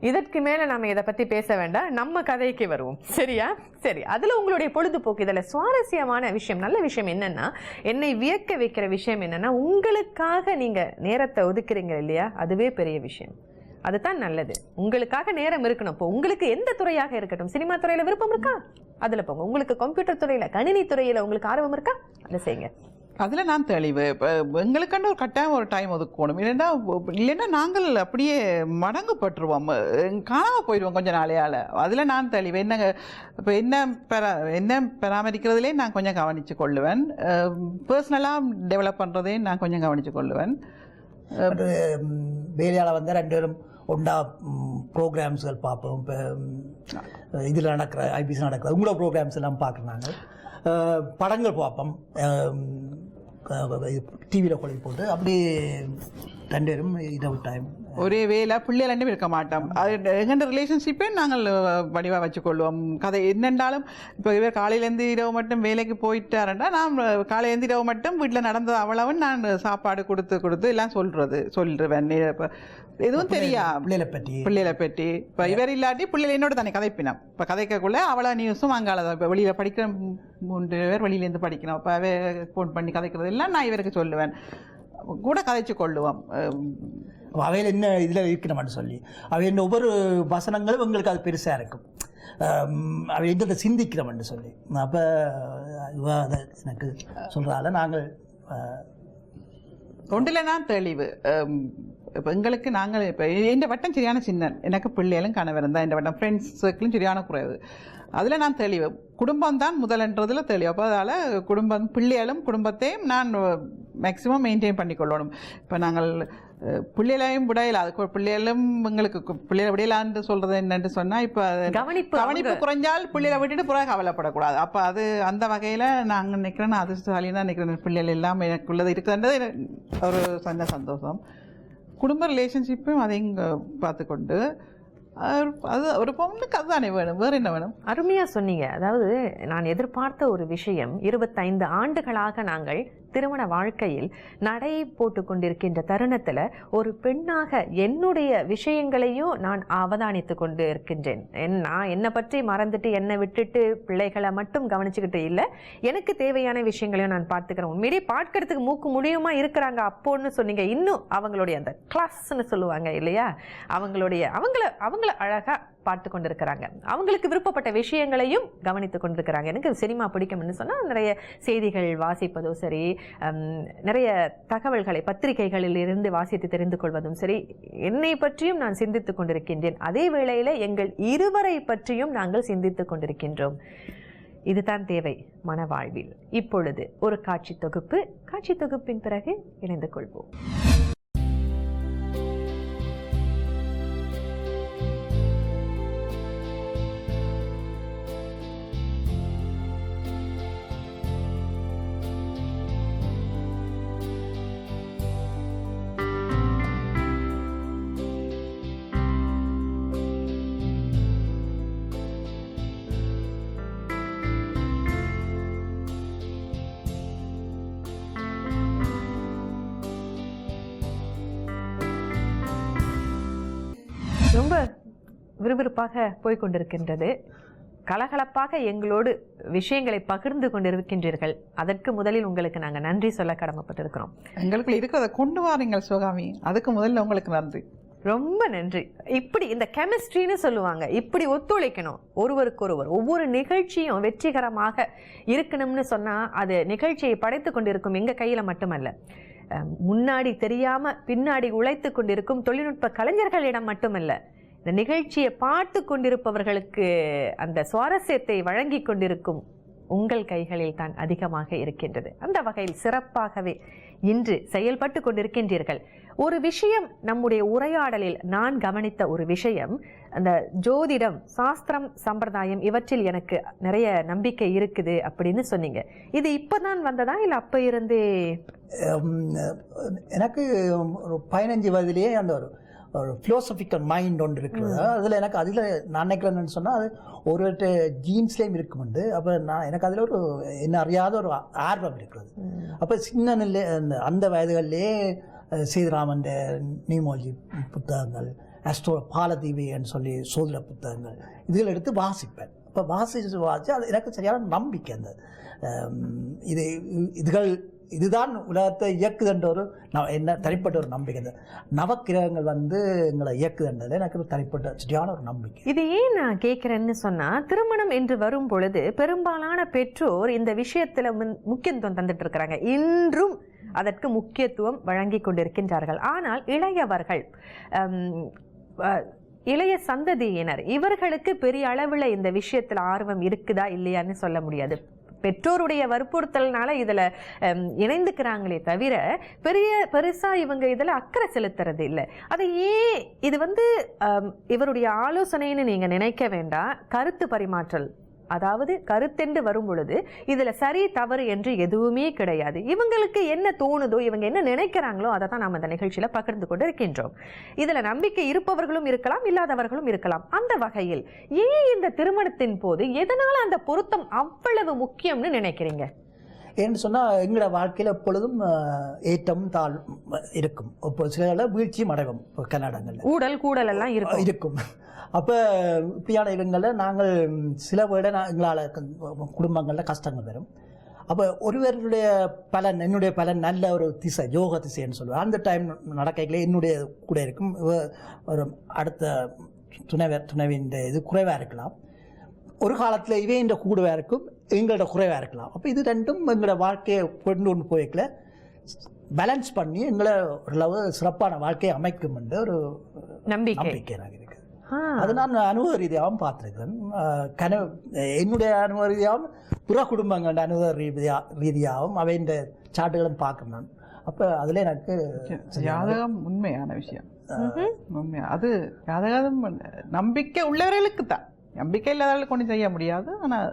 இதற்கு மேல நாம இதை பத்தி பேச வேண்டாம். நம்ம கதைக்கு வருவோம். சரியா? சரி. அதுல உங்களுடைய பொழுதுபோக்கு இதுல சுவாரஸ்யமான விஷயம், நல்ல விஷயம் என்னன்னா, என்னை வியக்க வைக்கிற விஷயம் என்னன்னா, உங்களுக்காக நீங்க நேரத்தை ஒதுக்குறீங்க இல்லையா? அதுவே பெரிய விஷயம். அதுதான் நல்லது. உங்களுக்காக நேரம் இருக்கணும். இப்போ உங்களுக்கு எந்த துறையாக இருக்கட்டும், சினிமா துறையில விருப்பம் இருக்கா, அதுல போங்க. உங்களுக்கு கம்ப்யூட்டர் துறையில, கணினி துறையில உங்களுக்கு ஆர்வம் இருக்கா, அதை செய்யுங்க. அதில் நான் தெளிவு. இப்போ எங்களுக்கான ஒரு கட்டாயம் ஒரு டைம் ஒதுக்கணும். இல்லைன்னா நாங்கள் அப்படியே மடங்குப்பட்டுருவோம், காணாமல் போயிடுவோம் கொஞ்சம் நாளையால். அதில் நான் தெளிவு. என்னங்க இப்போ என்ன பராமரிக்கிறதுலே நான் கொஞ்சம் கவனித்து கொள்ளுவேன். பர்சனலாக டெவலப் பண்ணுறதையும் நான் கொஞ்சம் கவனித்து கொள்ளுவேன். வேலையால் 2 பேரும் ஒன்றா ப்ரோக்ராம்ஸ்கள் பார்ப்போம். இப்போ இதில் நடக்கிற ஐபிசி நடக்கிற உங்களோட ப்ரோக்ராம்ஸ் எல்லாம் பார்க்குறாங்க. படங்கள் பார்ப்போம், டிவியில் கொலை போட்டு அப்படி 2 பேரும் இரவு டைம் ஒரே வேலை. பிள்ளைகள் 2 பேரும் இருக்க மாட்டோம். அது எங்கள்ட ரிலேஷன்ஷிப்பே நாங்கள் வடிவாக வச்சுக்கொள்வோம். கதை என்னென்றாலும் இப்போ இவர் காலையிலேருந்து இரவு மட்டும் வேலைக்கு போயிட்டாருன்னா நான் காலையிலேருந்து இரவு மட்டும் வீட்டில் நடந்தது அவ்வளவு நான் சாப்பாடு கொடுத்து எல்லாம் சொல்லுவேன். இப்போ எதுவும் தெரியாது பிள்ளைகளை பற்றி. இப்போ இவர் இல்லாட்டி பிள்ளைகள் என்னோட தானே கதைப்பினோம். இப்போ கதைக்கக்குள்ள அவ்வளோ நியூஸும் அங்கால இப்போ வெளியில் படிக்கிற 3 பேர் வெளியிலேருந்து படிக்கணும். இப்போ ஃபோன் பண்ணி கதைக்கிறது எல்லாம் நான் இவருக்கு சொல்லுவேன், கூட கதைச்சு கொள்ளுவோம். அவையில் என்ன இதில் இருக்கணும்னு சொல்லி அவை என்ன ஒவ்வொரு வசனங்களும் எங்களுக்கு அது பெருசாக இருக்கும். அவை எங்களை சிந்திக்கிறோம்னு சொல்லி அப்போ அதை எனக்கு சொல்கிறால நாங்கள் ஒன்றில் நான் தெளிவு. இப்போ எங்களுக்கு நாங்கள் இப்போ எந்த வட்டம் சரியான சின்ன, எனக்கு பிள்ளைகளும் கணவர் தான், இந்த வட்டம் ஃப்ரெண்ட்ஸ் சர்க்கிளும் சரியான குறைவு. அதில் நான் தெளிவு, குடும்பம் தான் முதலன்றதில் தெளிவு. அப்போ அதால் குடும்பம் பிள்ளைகளும் குடும்பத்தையும் நான் மேக்ஸிமம் மெயின்டைன் பண்ணிக்கொள்ளணும். இப்போ நாங்கள் பிள்ளைகளையும் விடையில, அதுக்கு பிள்ளைகளும் எங்களுக்கு பிள்ளைகளை விடையிலான்னு சொல்கிறது என்னென்னு சொன்னால், இப்போ கவனிப்பு குறைஞ்சால் பிள்ளைகளை விட்டுட்டு பிறகு கவலைப்படக்கூடாது. அப்போ அது அந்த வகையில் நாங்கள் நினைக்கிறேன், அதிர்ஷ்டசாலின்னு தான் நினைக்கிறேன். பிள்ளைகள் எல்லாம் எனக்குள்ளது இருக்குதுன்றது ஒரு சின்ன சந்தோஷம். குடும்ப ரிலேஷன்ஷிப்பையும் அதையும் பார்த்துக்கொண்டு அது ஒரு பொண்ணுக்கு அதுதானே வேணும், வேறு என்ன வேணும்? அருமையாக சொன்னீங்க. அதாவது நான் எதிர்பார்த்த ஒரு விஷயம், 25 ஆண்டுகளாக நாங்கள் திருமண வாழ்க்கையில் நடை போட்டு கொண்டிருக்கின்ற தருணத்தில் ஒரு பெண்ணாக என்னுடைய விஷயங்களையும் நான் அவதானித்து கொண்டு இருக்கின்றேன். நான் என்னை பற்றி மறந்துட்டு என்னை விட்டுட்டு பிள்ளைகளை மட்டும் கவனிச்சுக்கிட்டு இல்லை, எனக்கு தேவையான விஷயங்களையும் நான் பார்த்துக்கிறேன். உண்மையிலேயே பார்க்கறதுக்கு மூக்கு முடியுமா இருக்கிறாங்க அப்போன்னு சொன்னீங்க. இன்னும் அவங்களுடைய அந்த கிளாஸ்ன்னு சொல்லுவாங்க இல்லையா, அவங்கள அழகாக பார்த்து கொண்டிருக்கிறாங்க, அவங்களுக்கு விருப்பப்பட்ட விஷயங்களையும் கவனித்து கொண்டிருக்கிறாங்க. எனக்கு சினிமா பிடிக்கும்னு சொன்னால் நிறைய செய்திகள் வாசிப்பதோ சரி, நிறைய தகவல்களை பத்திரிகைகளில் இருந்து வாசித்து தெரிந்து கொள்வதும் சரி, என்னை பற்றியும் நான் சிந்தித்து கொண்டிருக்கின்றேன். அதே வேளையில் எங்கள் இருவரை பற்றியும் நாங்கள் சிந்தித்து கொண்டிருக்கின்றோம். இதுதான் தேவை மனவாழ்வில். இப்பொழுது ஒரு காட்சி தொகுப்பின் பிறகு இணைந்து கொள்வோம். ரொம்ப விறுவிறுப்பாக போய்கொண்டிருக்கின்றது. கலகலப்பாக எங்களோடு விஷயங்களை பகிர்ந்து கொண்டிருக்கின்றீர்கள். அதற்கு முதலில் உங்களுக்கு நாங்கள் நன்றி சொல்ல கடமைப்பட்டிருக்கிறோம். எங்களுக்கு இருக்கிறத கொண்டு வாரீங்கள் சிவகாமி, அதுக்கு முதல்ல உங்களுக்கு நன்றி, ரொம்ப நன்றி. இப்படி இந்த கெமிஸ்ட்ரின்னு சொல்லுவாங்க, இப்படி ஒத்துழைக்கணும் ஒருவருக்கொருவர். ஒவ்வொரு நிகழ்ச்சியும் வெற்றிகரமாக இருக்கணும்னு சொன்னால் அது நிகழ்ச்சியை படைத்து கொண்டிருக்கும் எங்கள் கையில் மட்டுமல்ல, முன்னாடி தெரியாம பின்னாடி உழைத்து கொண்டிருக்கும் தொழில்நுட்ப கலைஞர்களிடம் மட்டுமல்ல, இந்த நிகழ்ச்சியை பார்த்து கொண்டிருப்பவர்களுக்கு அந்த சுவாரஸ்யத்தை வழங்கி கொண்டிருக்கும் உங்கள் கைகளில் தான் அதிகமாக இருக்கின்றது. அந்த வகையில் சிறப்பாகவே இன்று செயல்பட்டு கொண்டிருக்கின்றீர்கள். ஒரு விஷயம் நம்முடைய உரையாடலில் நான் கவனித்த ஒரு விஷயம், அந்த ஜோதிடம், சாஸ்திரம், சம்பிரதாயம் இவற்றில் எனக்கு நிறைய நம்பிக்கை இருக்குது அப்படின்னு சொன்னீங்க. இது இப்பதான் வந்ததா இல்லை அப்ப இருந்தே? எனக்கு ஒரு 15 வயதிலேயே அந்த ஒரு ஃபிலோசபிக்கல் மைண்ட் ஒன்று இருக்கிறது. அதில் நான் நினைக்கிறேன்னு சொன்னால் அது ஒரு ஜீன்ஸ்லேயும் இருக்குமுண்டு. அப்போ எனக்கு அதில் ஒரு என்ன அறியாத ஒரு ஆர்வம் இருக்கிறது. அப்போ சின்ன அந்த வயதுகளிலே சீதாராமன் நியூமாலஜி புத்தகங்கள், அஸ்ட்ரோ பாலதீவின்னு சொல்லி சோதனை புத்தகங்கள் இதில் எடுத்து வாசிப்பேன். இப்போ வாசித்து அது எனக்கு சரியான நம்பிக்கை. அந்த இதுதான் உலகத்தை இயக்குதுன்ற ஒரு என்ன தனிப்பட்ட ஒரு நம்பிக்கை. இந்த நவக்கிரகங்கள் எங்களை இயக்குதுன்றது எனக்கு ஒரு தனிப்பட்ட சரியான ஒரு நம்பிக்கை. இது ஏன் நான் கேட்குறேன்னு சொன்னால், திருமணம் என்று வரும் பொழுது பெரும்பாலான பெற்றோர் இந்த விஷயத்தில் முக்கியத்துவம் தந்துட்டு இருக்கிறாங்க. இன்றும் அதற்கு முக்கியத்துவம் வழங்கி கொண்டிருக்கின்றார்கள். ஆனால் இளையவர்கள், இளைய சந்ததியினர், இவர்களுக்கு பெரிய அளவில் இந்த விஷயத்தில் ஆர்வம் இருக்குதா இல்லையான்னு சொல்ல முடியாது. பெற்றோருடைய வற்புறுத்தல்னால இதில் இணைந்துக்கிறாங்களே தவிர பெருசா இவங்க இதில் அக்கறை செலுத்துறது இல்லை. அதை ஏன் இது இவருடைய ஆலோசனைன்னு நீங்கள் நினைக்க வேண்டாம். கருத்து பரிமாற்றல், அதாவது கருத்தென்று வரும் பொழுது இதில் சரி தவறு என்று எதுவுமே கிடையாது. இவங்களுக்கு என்ன தோணுதோ, இவங்க என்ன நினைக்கிறாங்களோ அதை தான் நாம் இந்த நிகழ்ச்சியில் பகிர்ந்து கொண்டு இருக்கின்றோம். இதில் நம்பிக்கை இருப்பவர்களும் இருக்கலாம், இல்லாதவர்களும் இருக்கலாம். அந்த வகையில் ஏன் இந்த திருமணத்தின் போது எதனால் அந்த பொருத்தம் அவ்வளவு முக்கியம்னு நினைக்கிறீங்க? ஏன்னு சொன்னால் எங்களோட வாழ்க்கையில் எப்பொழுதும் ஏற்றம் தாழ் இருக்கும். இப்போ சில வீழ்ச்சியும் அடைவோம். இப்போ கன்னடங்களில் கூடல் எல்லாம் இருக்கும். அப்போ இப்படியான இடங்களில் நாங்கள் சில விட எங்களால் குடும்பங்களில் கஷ்டங்கள் வரும். அப்போ ஒருவருடைய பலன், என்னுடைய பலன் நல்ல ஒரு திசை, யோக திசைன்னு சொல்லுவேன். அந்த டைம் நடக்கல என்னுடைய கூட இருக்கும். ஒரு அடுத்த துணைவின் இது குறைவாக இருக்கலாம். ஒரு காலத்தில் இவையின் கூடவாக இருக்கும், எங்களோட குறைவாக இருக்கலாம். அப்போ இது ரெண்டும் எங்களோட வாழ்க்கையை கொண்டு போய்க்கல பேலன்ஸ் பண்ணி எங்களை ஓரளவு சிறப்பான வாழ்க்கையை அமைக்கும் என்று ஒரு நம்பிக்கை எனக்கு இருக்குது. அது நான் அனுபவ ரீதியாகவும் பார்த்துருக்கிறேன். என்னுடைய அனுபவ ரீதியாகவும் புற குடும்பங்களோட அனுபவ ரீதியாகவும் அவையின் சாட்டுகளும் பார்க்கணும் நான். அப்போ அதில் எனக்கு ஜாதகம் உண்மையான விஷயம். உண்மையா அது ஜாதகம் நம்பிக்கை உள்ளவர்களுக்கு தான், நம்பிக்கை இல்லாதவர்களுக்கு ஒன்றும் செய்ய முடியாது. ஆனால்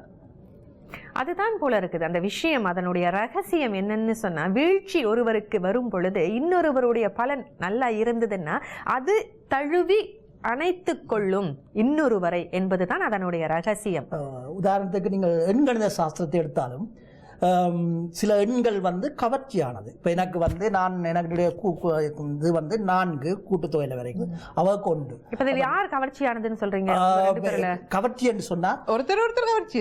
அதுதான் போல இருக்குது அந்த விஷயம். அதனுடைய ரகசியம் என்னன்னு சொன்னா, வீழ்ச்சி ஒருவருக்கு வரும் பொழுது இன்னொருவருடைய பலன் நல்லா இருந்ததுன்னா அது தழுவி அணைத்து கொள்ளும் இன்னொருவரை என்பதுதான் அதனுடைய ரகசியம். உதாரணத்துக்கு நீங்கள் எண்கணித சாஸ்திரத்தை எடுத்தாலும் சில எண்கள் கவர்ச்சியானது. இப்போ எனக்கு நான் என்னுடைய இது 4 கூட்டுத்தொகையில் வரைக்கும் அவருக்கு உண்டு. இப்போ இதில் யார் கவர்ச்சியானதுன்னு சொல்றீங்க? கவர்ச்சி என்று சொன்னா ஒருத்தர் கவர்ச்சி,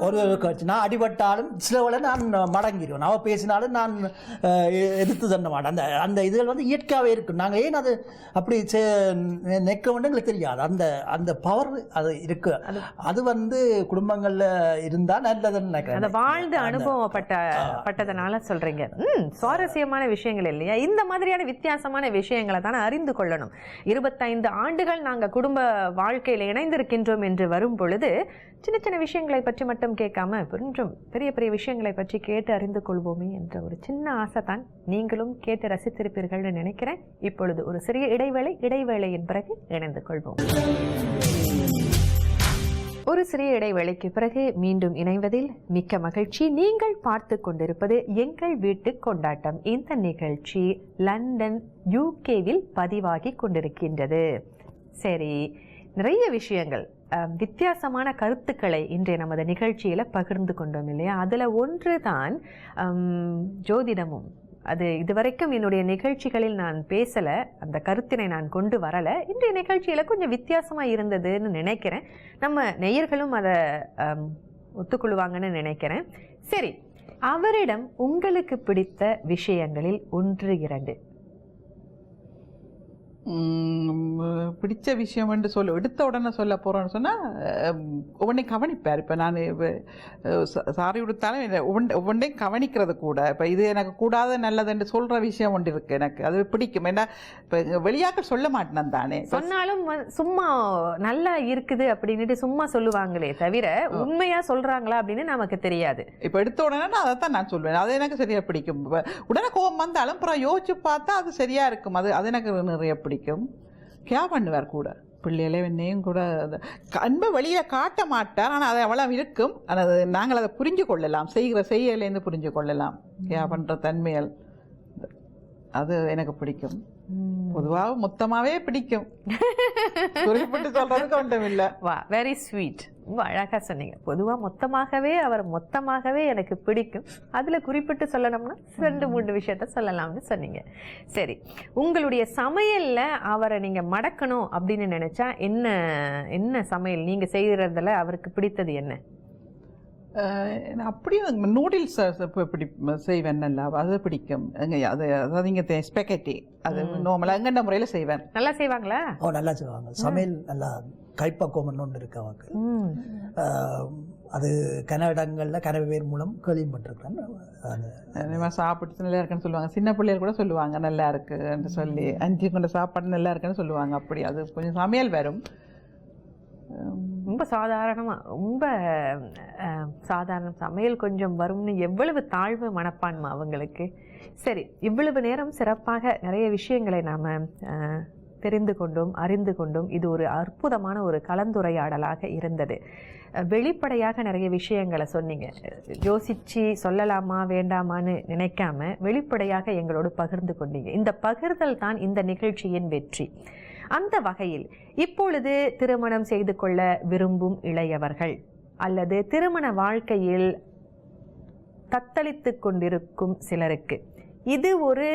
ஒரு கவர்ச்சி. நான் அடிபட்டாலும் சில வேளை நான் மடங்கிடுவேன். அவ பேசினாலும் நான் எதிர்த்து தண்ண மாட்டேன். அந்த இதுகள் இயற்கையாகவே இருக்கும். நாங்கள் ஏன் அது அப்படி நெக்க வேண்டும் எங்களுக்கு தெரியாது. அந்த பவர் அது இருக்கு. அது குடும்பங்கள்ல இருந்தா நல்லதுன்னு நினைக்கிறேன். வாழ்ந்து அனுபவப்பட்டதனால சொல்றீங்க. சுவாரஸ்யமான விஷயங்கள் இல்லையா? இந்த மாதிரியான வித்தியாசமான விஷயங்களை தான் அறிந்து கொள்ளணும். 25 ஆண்டுகள் நாங்க குடும்ப வாழ்க்கையில இணைந்திருக்கின்றோம் என்று வரும் பொழுது சின்ன சின்ன விஷயங்களை பற்றி மட்டும் கேட்காம கொஞ்சம் பெரிய பெரிய விஷயங்களை பற்றி கேட்டு அறிந்து கொள்வோமே என்ற ஒரு சின்ன ஆசை தான் நீங்களும் கேட்டு ரசித்திருப்பீர்கள் நினைக்கிறேன். இப்பொழுது ஒரு சிறிய இடைவேளையின் பிறகு இணைந்து கொள்வோம். ஒரு சிறிய இடைவேளைக்கு பிறகு மீண்டும் இணைவதில் மிக்க மகிழ்ச்சி. நீங்கள் பார்த்து கொண்டிருப்பது எங்கள் வீட்டு கொண்டாட்டம். இந்த நிகழ்ச்சி லண்டன் யூகேவில் பதிவாகி கொண்டிருக்கின்றது. சரி, நிறைய விஷயங்கள் வித்தியாசமான கருத்துக்களை இன்றைய நமது நிகழ்ச்சியில பகிர்ந்து கொண்டோம் இல்லையா? அதுல ஒன்று தான் ஜோதிடமும். அது இதுவரைக்கும் என்னுடைய நிகழ்ச்சிகளில் நான் பேசலை, அந்த கருத்தினை நான் கொண்டு வரலை. இன்றைய நிகழ்ச்சியில் கொஞ்சம் வித்தியாசமாக இருந்ததுன்னு நினைக்கிறேன். நம்ம நேயர்களும் அதை ஒத்துக்கொள்வாங்கன்னு நினைக்கிறேன். சரி, அவரிடம் உங்களுக்கு பிடித்த விஷயங்களில் 1 2 பிடிச்ச விஷயம் என்று எடுத்த உடனே சொல்ல போகிறோன்னு சொன்னால் ஒவ்வொன்றை கவனிப்பார். இப்போ நான் சாரி கொடுத்தாலும் ஒவ்வொன்றையும் கவனிக்கிறது கூட. இப்போ இது எனக்கு கூடாது நல்லதுன்னு சொல்கிற விஷயம் ஒன்று இருக்குது, எனக்கு அது பிடிக்கும். ஏன்னா இப்போ வெளியாக்க சொல்ல மாட்டேன் தானே, சொன்னாலும் சும்மா நல்லா இருக்குது அப்படின்ட்டு சும்மா சொல்லுவாங்களே தவிர உண்மையாக சொல்கிறாங்களா அப்படின்னு நமக்கு தெரியாது. இப்போ எடுத்த உடனே நான் அதை தான் நான் சொல்வேன். அது எனக்கு சரியாக பிடிக்கும். உடனே கோபம் வந்தாலும் அப்புறம் யோசிச்சு பார்த்தா அது சரியாக இருக்கும். அது எனக்கு நிறைய பிடிக்கும். கே பண்ணுவார் கூட பிள்ளைகளே என்னையும் கூட. அன்பை வெளியில காட்ட மாட்டார், ஆனால் அது அவ்வளவு இருக்கும். ஆனால் நாங்கள் அதை புரிஞ்சு கொள்ளலாம், செய்யலேருந்து புரிஞ்சு கொள்ளலாம். கே பண்ற தன்மைகள் அது எனக்கு பிடிக்கும். பொதுவாக மொத்தமாவே பிடிக்கும், குறிப்பிட்டு சொல்றதுக்கு ஒன்றும் இல்லை. வா, வெரி ஸ்வீட், ரொம்ப அழகா சொன்னீங்க. பொதுவாக மொத்தமாகவே எனக்கு பிடிக்கும். அதுல குறிப்பிட்டு சொல்லணும்னா 2 3 விஷயத்த சொல்லலாம்னு சொன்னீங்க. சரி, உங்களுடைய சமையல்ல அவரை நீங்க மடக்கணும் அப்படின்னு நினைச்சா என்ன சமையல் நீங்க செய்யறதுல அவருக்கு பிடித்தது என்ன? அப்படியே நூடில்ஸ் செய்வேன், நல்லா அது பிடிக்கும். அதாவது இங்கே ஸ்பெகட்டி அது நார்மலாக எங்கண்ட முறையில் செய்வேன். நல்லா செய்வாங்களா? நல்லா செய்வாங்க. சமையல் நல்லா கைப்பக்குவம் ஒன்று இருக்கு அவருக்கு. அது கனடங்களில் கனவேர் மூலம் கேள்விப்பட்டிருக்கேன். சாப்பிட்டு நல்லா இருக்குன்னு சொல்லுவாங்க. சின்ன பிள்ளைகள் கூட சொல்லுவாங்க நல்லா இருக்குன்னு சொல்லி, 5 கொண்ட சாப்பாடு நல்லா இருக்குன்னு சொல்லுவாங்க. அப்படி அது கொஞ்சம் சமையல் வரும். ரொம்ப ரொம்ப சாதாரண சமையல் கொஞ்சம் வரும்னு எவ்வளவு தாழ்வு மனப்பான்மை அவங்களுக்கு. சரி, இவ்வளவு நேரம் சிறப்பாக நிறைய விஷயங்களை நாம் தெரிந்து கொண்டோம், அறிந்து கொண்டோம். இது ஒரு அற்புதமான ஒரு கலந்துரையாடலாக இருந்தது. வெளிப்படையாக நிறைய விஷயங்களை சொன்னீங்க. யோசிச்சு சொல்லலாமா வேண்டாமான்னு நினைக்காம வெளிப்படையாக எங்களோடு பகிர்ந்து கொண்டீங்க. இந்த பகிர்தல் தான் இந்த நிகழ்ச்சியின் வெற்றி. அந்த வகையில் இப்பொழுது திருமணம் செய்து கொள்ள விரும்பும் இளையவர்கள் அல்லது திருமண வாழ்க்கையில் தத்தளித்து கொண்டிருக்கும் சிலருக்கு இது ஒரு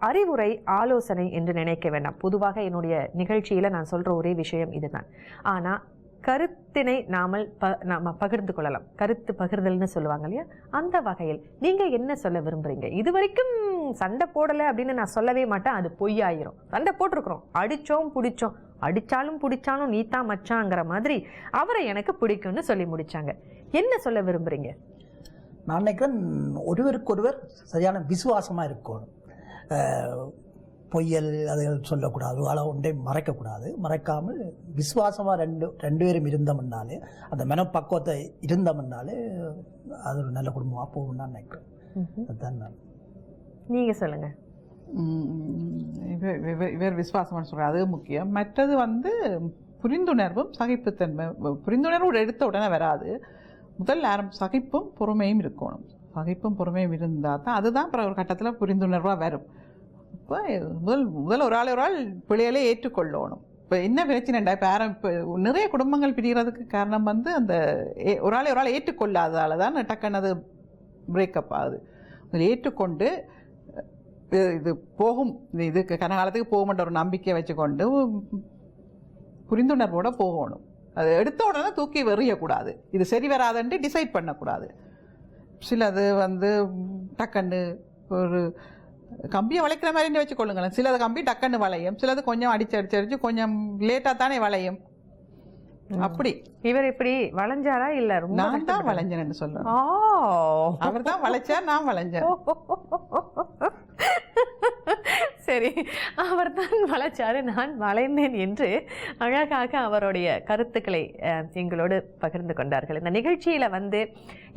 அறிவுரை, ஆலோசனை என்று நினைக்க வேண்டாம். பொதுவாக என்னுடைய நிகழ்ச்சியில் நான் சொல்கிற ஒரே விஷயம் இதுதான். ஆனால் கருத்தினை நாம பகிர்ந்து கொள்ளலாம். கருத்து பகிர்தல்னு சொல்லுவாங்க இல்லையா? அந்த வகையில் நீங்கள் என்ன சொல்ல விரும்புகிறீங்க? இது வரைக்கும் சண்டை போடலை அப்படின்னு நான் சொல்லவே மாட்டேன், அது பொய்யாயிரும். சண்டை போட்டிருக்கிறோம், அடித்தோம் பிடிச்சோம், அடித்தாலும் பிடிச்சாலும் நீத்தான் மச்சாங்கிற மாதிரி அவரை எனக்கு பிடிக்கும்னு சொல்லி முடித்தாங்க. என்ன சொல்ல விரும்புகிறீங்க? நான் நினைக்கிறேன் ஒருவருக்கொருவர் சரியான விசுவாசமாக இருக்கணும். பொய்யல் அதுகள் சொல்லக்கூடாது, அளவு ஒன்றை மறைக்கக்கூடாது. மறைக்காமல் விசுவாசமாக ரெண்டு பேரும் இருந்தோம்னாலே, அந்த மனப்பக்குவத்தை இருந்தோம்னாலே அது ஒரு நல்ல குடும்பமாக போகும்னு நான் நினைக்கிறேன். அதுதான் நான். நீங்கள் சொல்லுங்கள். இவர் விசுவாசமாக சொல்கிறார், அது முக்கியம். மற்றது புரிந்துணர்வும் சகிப்புத்தன்மை. புரிந்துணர்வு எடுத்த உடனே வராது. முதல் சகிப்பும் பொறுமையும் இருக்கணும். சகிப்பும் பொறுமையும் இருந்தால் தான் அதுதான் அப்புறம் ஒரு கட்டத்தில் புரிந்துணர்வாக வரும். இப்போ முதல் ஒரு ஆள் பிள்ளைகளே ஏற்றுக்கொள்ளணும். இப்போ என்ன பிரச்சனைண்டா, இப்போ நிறைய குடும்பங்கள் பிரிகிறதுக்கு காரணம் அந்த ஒரு ஆள் ஏற்றுக்கொள்ளாததால தான் டக்குன்னு அது பிரேக்கப் ஆகுது. அதில் ஏற்றுக்கொண்டு இது போகும், இதுக்கு கனகாலத்துக்கு போகும்ன்ற ஒரு நம்பிக்கையை வச்சுக்கொண்டு புரிந்துணர்வோடு போகணும். அது எடுத்த உடனே தூக்கி வெறியக்கூடாது, இது சரி வராதுன்ட்டு டிசைட் பண்ணக்கூடாது. சிலது டக்குன்னு ஒரு கம்பியை வளைக்கிற மாதிரி வச்சுக்கொள்ளுங்களேன். சிலது கம்பி டக்குன்னு வளையும், சிலது கொஞ்சம் அடிச்சு கொஞ்சம் லேட்டாக தானே வளையும். அப்படி இவர் இப்படி வளைஞ்சாரா? இல்ல, நான் தான் வளைஞ்சேன்னு சொல்லுவேன். அவர் தான் வளைச்சார், நான் வளைஞ்சேன். சரி, அவர் தான் வளைச்சாரு, நான் வளைந்தேன் என்று அழகாக அவருடைய கருத்துக்களை எங்களோடு பகிர்ந்து கொண்டார்கள். இந்த நிகழ்ச்சியில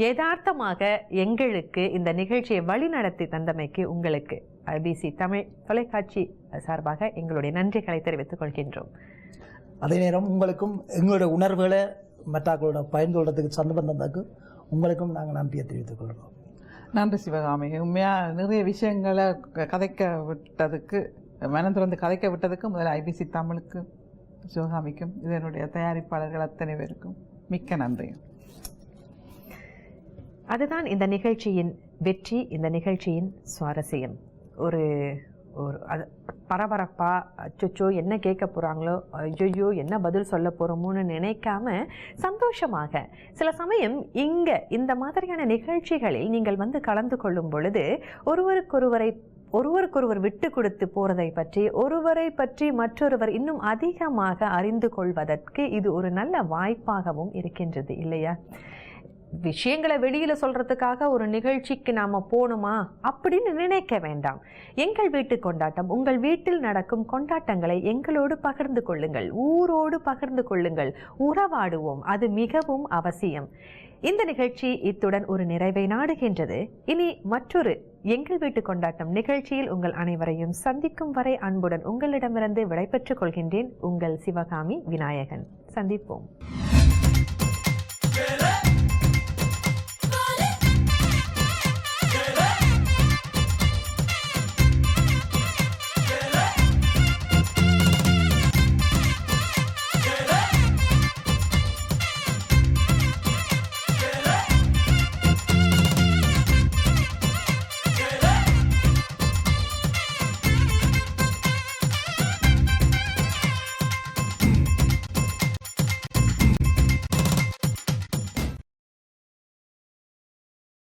யதார்த்தமாக எங்களுக்கு இந்த நிகழ்ச்சியை வழிநடத்தி தந்தமைக்கு உங்களுக்கு ஐபிசி தமிழ் தொலைக்காட்சி சார்பாக எங்களுடைய நன்றிகளை தெரிவித்துக் கொள்கின்றோம். அதே நேரம் உங்களுக்கும் எங்களுடைய உணர்வுகளை மற்றவர்களோட பயந்து கொள்றதுக்கு சந்தர்ப்பம் உங்களுக்கும் நாங்கள் நன்றியை தெரிவித்துக் கொள்கிறோம். நன்றி சிவகாமி. உண்மையாக நிறைய விஷயங்களை கதைக்க விட்டதுக்கு, மனம் திறந்து கதைக்க விட்டதுக்கு முதல்ல ஐபிசி தமிழுக்கு, சிவகாமிக்கும், இதனுடைய தயாரிப்பாளர்கள் அத்தனை பேருக்கும் மிக்க நன்றி. அதுதான் இந்த நிகழ்ச்சியின் வெற்றி, இந்த நிகழ்ச்சியின் சுவாரஸ்யம். ஒரு அது பரபரப்பா, அச்சோ என்ன கேட்க போகிறாங்களோ, ஐயோ என்ன பதில் சொல்ல போகிறோமோன்னு நினைக்காம சந்தோஷமாக, சில சமயம் இந்த மாதிரியான நிகழ்ச்சிகளில் நீங்கள் கலந்து கொள்ளும் பொழுது ஒருவருக்கொருவர் விட்டு கொடுத்து போறதை பற்றி, ஒருவரை பற்றி மற்றொருவர் இன்னும் அதிகமாக அறிந்து கொள்வதற்கு இது ஒரு நல்ல வாய்ப்பாகவும் இருக்கின்றது இல்லையா? விஷயங்களை வெளியில சொல்றதுக்காக ஒரு நிகழ்ச்சிக்கு நாம போகணுமா அப்படின்னு நினைக்க வேண்டாம். எங்கள் வீட்டு கொண்டாட்டம், உங்கள் வீட்டில் நடக்கும் கொண்டாட்டங்களை எங்களோடு பகிர்ந்து கொள்ளுங்கள், ஊரோடு பகிர்ந்து கொள்ளுங்கள், உறவாடுவோம். அது மிகவும் அவசியம். இந்த நிகழ்ச்சி இத்துடன் ஒரு நிறைவை நாடுகின்றது. இனி மற்றொரு எங்கள் வீட்டு கொண்டாட்டம் நிகழ்ச்சியில் உங்கள் அனைவரையும் சந்திக்கும் வரை அன்புடன் உங்களிடமிருந்து விடைபெற்றுக் கொள்கின்றேன். உங்கள் சிவகாமி விநாயகன். சந்திப்போம்.